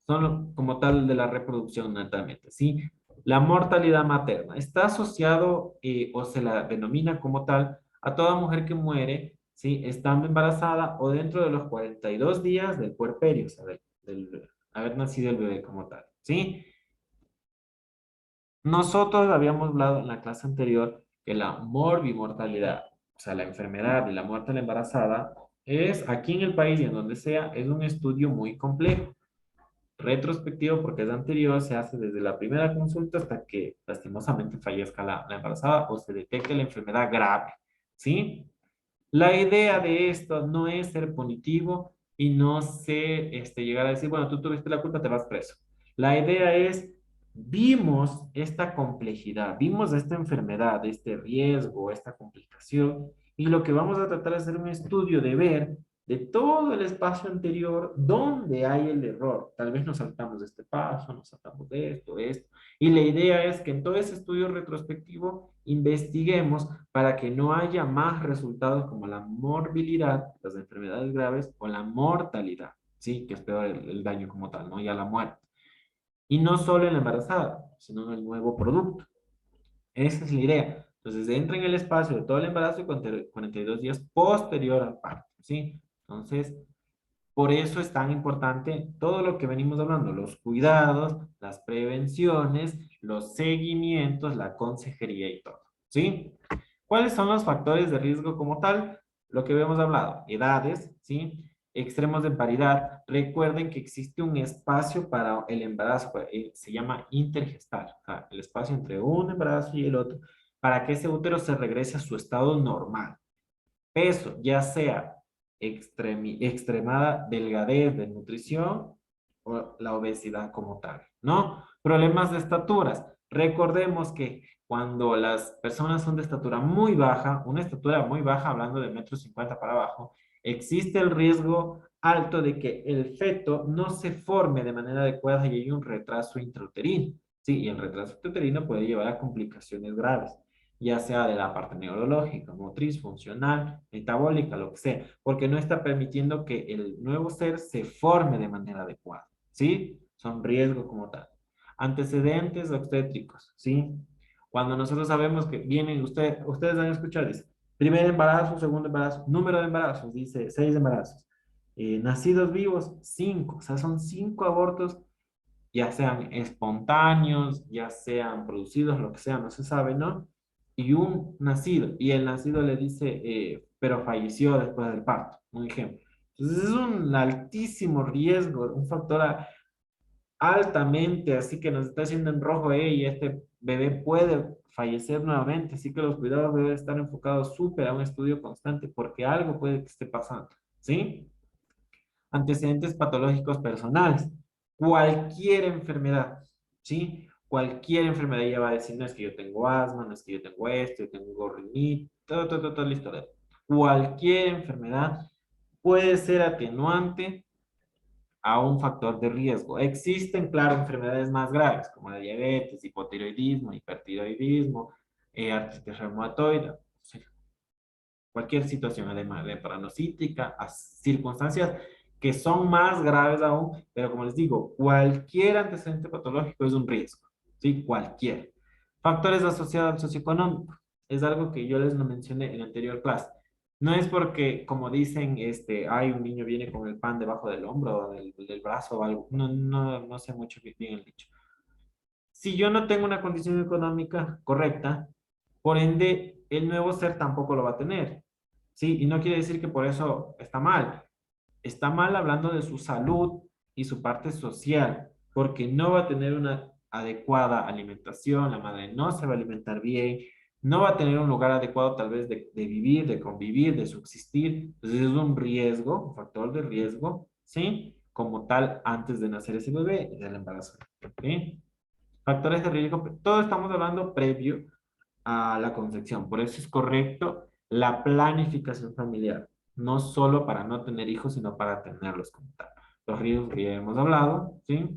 S1: Son como tal de la reproducción netamente. ¿Sí? La mortalidad materna está asociado o se la denomina como tal a toda mujer que muere, ¿sí? Estando embarazada o dentro de los 42 días del puerperio, o sea, del haber nacido el bebé como tal. ¿Sí? Nosotros habíamos hablado en la clase anterior que la morbimortalidad, o sea, la enfermedad y la muerte de la embarazada, es aquí en el país y en donde sea, es un estudio muy complejo. Retrospectivo porque es anterior, se hace desde la primera consulta hasta que lastimosamente fallezca la embarazada o se detecte la enfermedad grave, ¿sí? La idea de esto no es ser punitivo y no ser, llegar a decir, bueno, tú tuviste la culpa, te vas preso. La idea es, vimos esta complejidad, vimos esta enfermedad, este riesgo, esta complicación, y lo que vamos a tratar de hacer un estudio de ver de todo el espacio anterior dónde hay el error. Tal vez nos saltamos de este paso, nos saltamos de esto. Y la idea es que en todo ese estudio retrospectivo investiguemos para que no haya más resultados como la morbilidad, las enfermedades graves o la mortalidad, ¿sí? Que es peor el daño como tal, ¿no? Ya la muerte. Y no solo en la embarazada, sino en el nuevo producto. Esa es la idea. Entonces, entra en el espacio de todo el embarazo y 42 días posterior al parto, ¿sí? Entonces, por eso es tan importante todo lo que venimos hablando, los cuidados, las prevenciones, los seguimientos, la consejería y todo, ¿sí? ¿Cuáles son los factores de riesgo como tal? Lo que habíamos hablado, edades, ¿sí? Extremos de paridad. Recuerden que existe un espacio para el embarazo, se llama intergestal, o sea, el espacio entre un embarazo y el otro, para que ese útero se regrese a su estado normal. Peso, ya sea extremada delgadez de nutrición o la obesidad como tal, ¿no? Problemas de estaturas. Recordemos que cuando las personas son de estatura muy baja, una estatura muy baja, hablando de 1,50 m para abajo, existe el riesgo alto de que el feto no se forme de manera adecuada y hay un retraso intrauterino. Sí, y el retraso intrauterino puede llevar a complicaciones graves, ya sea de la parte neurológica, motriz, funcional, metabólica, lo que sea, porque no está permitiendo que el nuevo ser se forme de manera adecuada, ¿sí? Son riesgos como tal. Antecedentes obstétricos, ¿sí? Cuando nosotros sabemos que vienen, ustedes van a escuchar, dice, primer embarazo, segundo embarazo, número de embarazos, dice 6 embarazos. Nacidos vivos, 5, o sea, son 5 abortos, ya sean espontáneos, ya sean producidos, lo que sea, no se sabe, ¿no? Y un nacido, y el nacido le dice, pero falleció después del parto, un ejemplo. Entonces es un altísimo riesgo, un factor altamente, así que nos está haciendo en rojo, y este bebé puede fallecer nuevamente, así que los cuidados deben estar enfocados súper a un estudio constante porque algo puede que esté pasando, ¿sí? Antecedentes patológicos personales, cualquier enfermedad, ¿sí? Cualquier enfermedad ella va a decir, no es que yo tengo asma, no es que yo tengo esto, yo tengo rinit, todo la historia. Cualquier enfermedad puede ser atenuante a un factor de riesgo. Existen, claro, enfermedades más graves, como la diabetes, hipotiroidismo, hipertiroidismo, artritis reumatoide, sí, cualquier situación, además de paranocítica, a circunstancias que son más graves aún, pero como les digo, cualquier antecedente patológico es un riesgo, ¿sí? Cualquier. Factores asociados al socioeconómico, es algo que yo les lo mencioné en la anterior clase. No es porque, como dicen, ay, un niño viene con el pan debajo del hombro o del brazo o algo. No sé mucho bien el dicho. Si yo no tengo una condición económica correcta, por ende, el nuevo ser tampoco lo va a tener. Sí, y no quiere decir que por eso está mal. Está mal hablando de su salud y su parte social, porque no va a tener una adecuada alimentación, la madre no se va a alimentar bien, no va a tener un lugar adecuado tal vez de vivir, de convivir, de subsistir. Entonces es un riesgo, un factor de riesgo, ¿sí? Como tal, antes de nacer ese bebé y del embarazo. ¿Sí? Factores de riesgo, todo estamos hablando previo a la concepción. Por eso es correcto la planificación familiar. no solo para no tener hijos, sino para tenerlos como tal. Los riesgos que ya hemos hablado, ¿sí?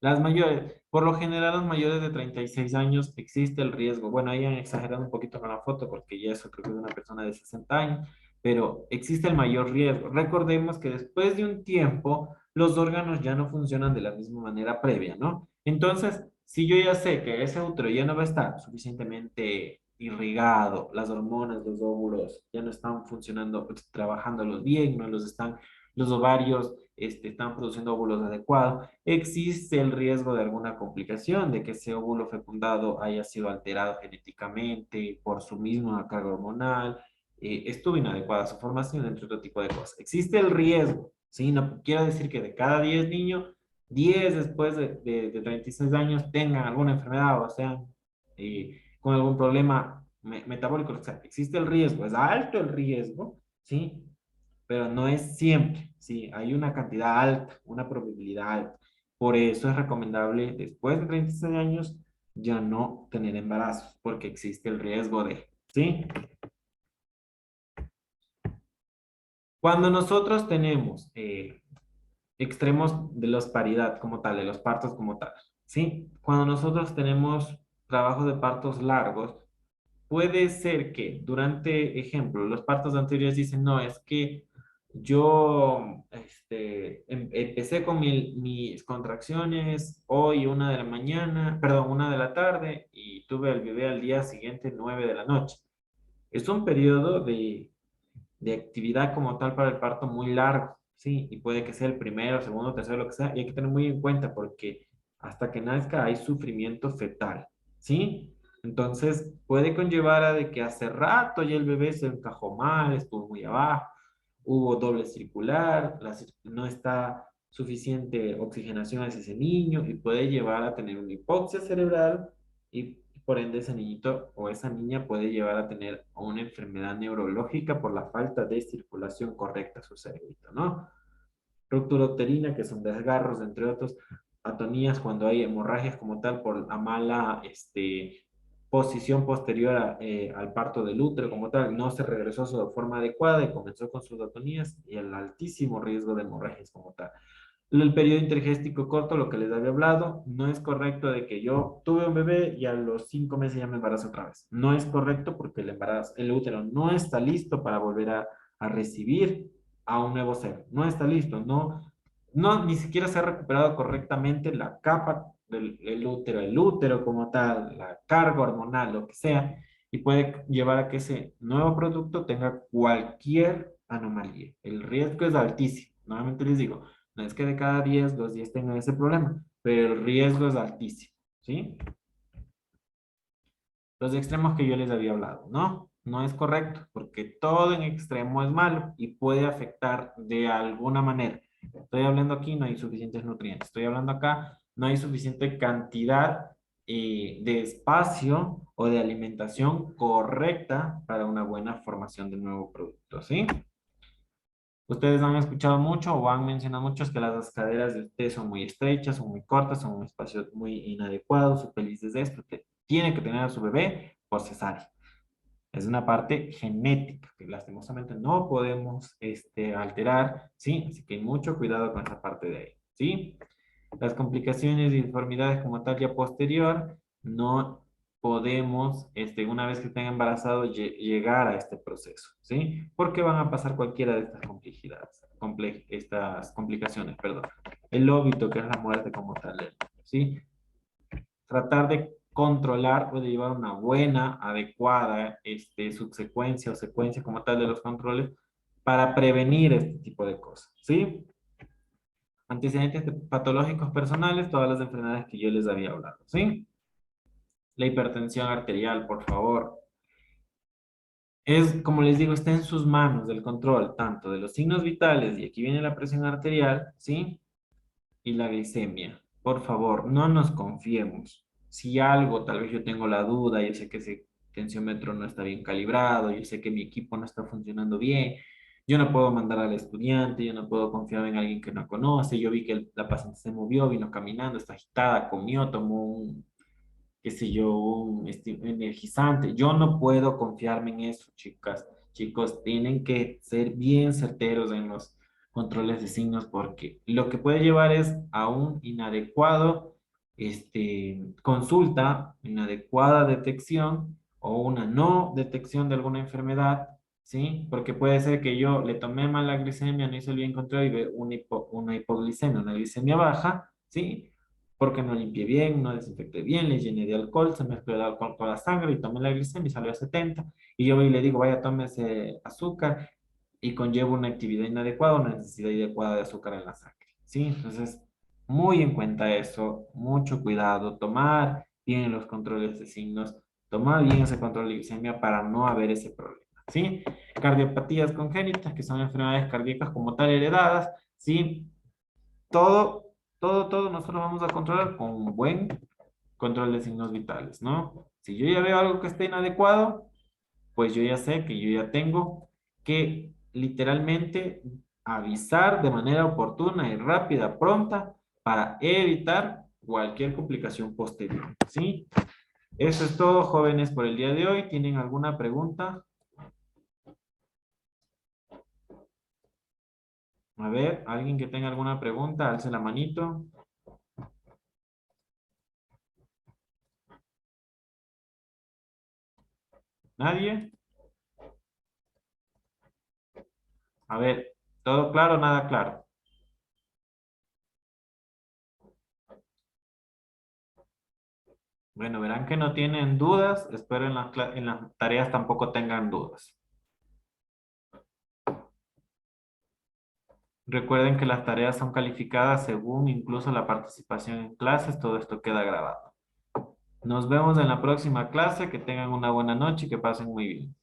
S1: Las mayores, por lo general, los mayores de 36 años existe el riesgo. Bueno, ahí han exagerado un poquito con la foto porque ya eso creo que es una persona de 60 años, pero existe el mayor riesgo. Recordemos que después de un tiempo, los órganos ya no funcionan de la misma manera previa, ¿no? Entonces, si yo ya sé que ese útero ya no va a estar suficientemente irrigado, las hormonas, los óvulos ya no están funcionando, trabajándolos bien, no los están, los ovarios están produciendo óvulos adecuados, existe el riesgo de alguna complicación, de que ese óvulo fecundado haya sido alterado genéticamente por su misma carga hormonal, estuvo inadecuada su formación, entre otro tipo de cosas. Existe el riesgo, ¿sí? No quiero decir que de cada 10 niños, 10 después de 36 años tengan alguna enfermedad o sean con algún problema metabólico. O sea, existe el riesgo, es alto el riesgo, ¿sí? Pero no es siempre, ¿sí? Hay una cantidad alta, una probabilidad alta. Por eso es recomendable después de 36 años ya no tener embarazos, porque existe el riesgo de, ¿sí? Cuando nosotros tenemos extremos de los paridad como tal, de los partos como tal, ¿sí? Cuando nosotros tenemos trabajos de partos largos, puede ser que durante, ejemplo, los partos anteriores dicen, no, es que yo empecé con mis contracciones hoy 1 de la mañana, perdón, 1 de la tarde y tuve el bebé al día siguiente 9 de la noche. Es un periodo de actividad como tal para el parto muy largo, ¿sí? Y puede que sea el primero, segundo, tercero, lo que sea, y hay que tener muy en cuenta porque hasta que nazca hay sufrimiento fetal, ¿sí? Entonces puede conllevar a de que hace rato ya el bebé se encajó mal, estuvo muy abajo, hubo doble circular, no está suficiente oxigenación hacia ese niño y puede llevar a tener una hipoxia cerebral y por ende ese niñito o esa niña puede llevar a tener una enfermedad neurológica por la falta de circulación correcta a su cerebrito, ¿no? Ruptura uterina, que son desgarros, entre otros, atonías cuando hay hemorragias como tal por la mala posición posterior al parto del útero como tal, no se regresó a su forma adecuada y comenzó con sus atonías y el altísimo riesgo de hemorragias como tal. El periodo intergéstico corto, lo que les había hablado, no es correcto de que yo tuve un bebé y a los 5 meses ya me embarazo otra vez. No es correcto porque el embarazo, el útero no está listo para volver a recibir a un nuevo ser. No está listo, no, ni siquiera se ha recuperado correctamente la capa del útero, el útero como tal, la carga hormonal, lo que sea, y puede llevar a que ese nuevo producto tenga cualquier anomalía. El riesgo es altísimo. Nuevamente les digo, no es que de cada 10, los 10 tengan ese problema, pero el riesgo es altísimo, ¿sí? Los extremos que yo les había hablado, ¿no? No es correcto, porque todo en extremo es malo y puede afectar de alguna manera. Estoy hablando aquí, no hay suficientes nutrientes. Estoy hablando acá, no hay suficiente cantidad de espacio o de alimentación correcta para una buena formación del nuevo producto, ¿sí? Ustedes han escuchado mucho o han mencionado mucho es que las caderas de ustedes son muy estrechas, son muy cortas, son un espacio muy inadecuado, su pelvis es esto, tiene que tener a su bebé por cesárea. Es una parte genética que lastimosamente no podemos alterar, ¿sí? Así que mucho cuidado con esa parte de ahí, ¿sí? Las complicaciones y deformidades como tal ya posterior, no podemos, una vez que estén embarazados, llegar a este proceso, ¿sí? Porque van a pasar cualquiera de estas complejidades, estas complicaciones, perdón. El óbito, que es la muerte como tal, ¿sí? Tratar de controlar o de llevar una buena, adecuada, subsecuencia o secuencia como tal de los controles para prevenir este tipo de cosas, ¿sí? Antecedentes patológicos personales, todas las enfermedades que yo les había hablado, ¿sí? La hipertensión arterial, por favor. Es, como les digo, está en sus manos el control tanto de los signos vitales, y aquí viene la presión arterial, ¿sí? Y la glicemia. Por favor, no nos confiemos. Si algo, tal vez yo tengo la duda, yo sé que ese tensiómetro no está bien calibrado, yo sé que mi equipo no está funcionando bien, yo no puedo mandar al estudiante, yo no puedo confiar en alguien que no conoce, yo vi que la paciente se movió, vino caminando, está agitada, comió, tomó un, qué sé yo, un energizante. Yo no puedo confiarme en eso, chicas, chicos, tienen que ser bien certeros en los controles de signos porque lo que puede llevar es a un inadecuado consulta, inadecuada detección o una no detección de alguna enfermedad, ¿sí? Porque puede ser que yo le tomé mal la glicemia, no hice el bien control y ve una hipoglicemia, una glicemia baja, ¿sí? Porque no limpié bien, no desinfecté bien, le llené de alcohol, se mezcló el alcohol con la sangre y tomé la glicemia y salió a 70. Y yo voy y le digo, vaya, tómese azúcar y conlleva una actividad inadecuada, una necesidad inadecuada de azúcar en la sangre, ¿sí? Entonces, muy en cuenta eso, mucho cuidado, tomar bien los controles de signos, tomar bien ese control de glicemia para no haber ese problema, ¿sí? Cardiopatías congénitas, que son enfermedades cardíacas como tal heredadas, ¿sí? Todo, todo nosotros vamos a controlar con un buen control de signos vitales, ¿no? Si yo ya veo algo que esté inadecuado, pues yo ya sé que yo ya tengo que literalmente avisar de manera oportuna y rápida, pronta, para evitar cualquier complicación posterior, ¿sí? Eso es todo, jóvenes, por el día de hoy. ¿Tienen alguna pregunta? A ver, alguien que tenga alguna pregunta, alce la manito. ¿Nadie? A ver, ¿todo claro, nada claro? Bueno, verán que no tienen dudas. Espero en las tareas tampoco tengan dudas. Recuerden que las tareas son calificadas según incluso la participación en clases. Todo esto queda grabado. Nos vemos en la próxima clase. Que tengan una buena noche y que pasen muy bien.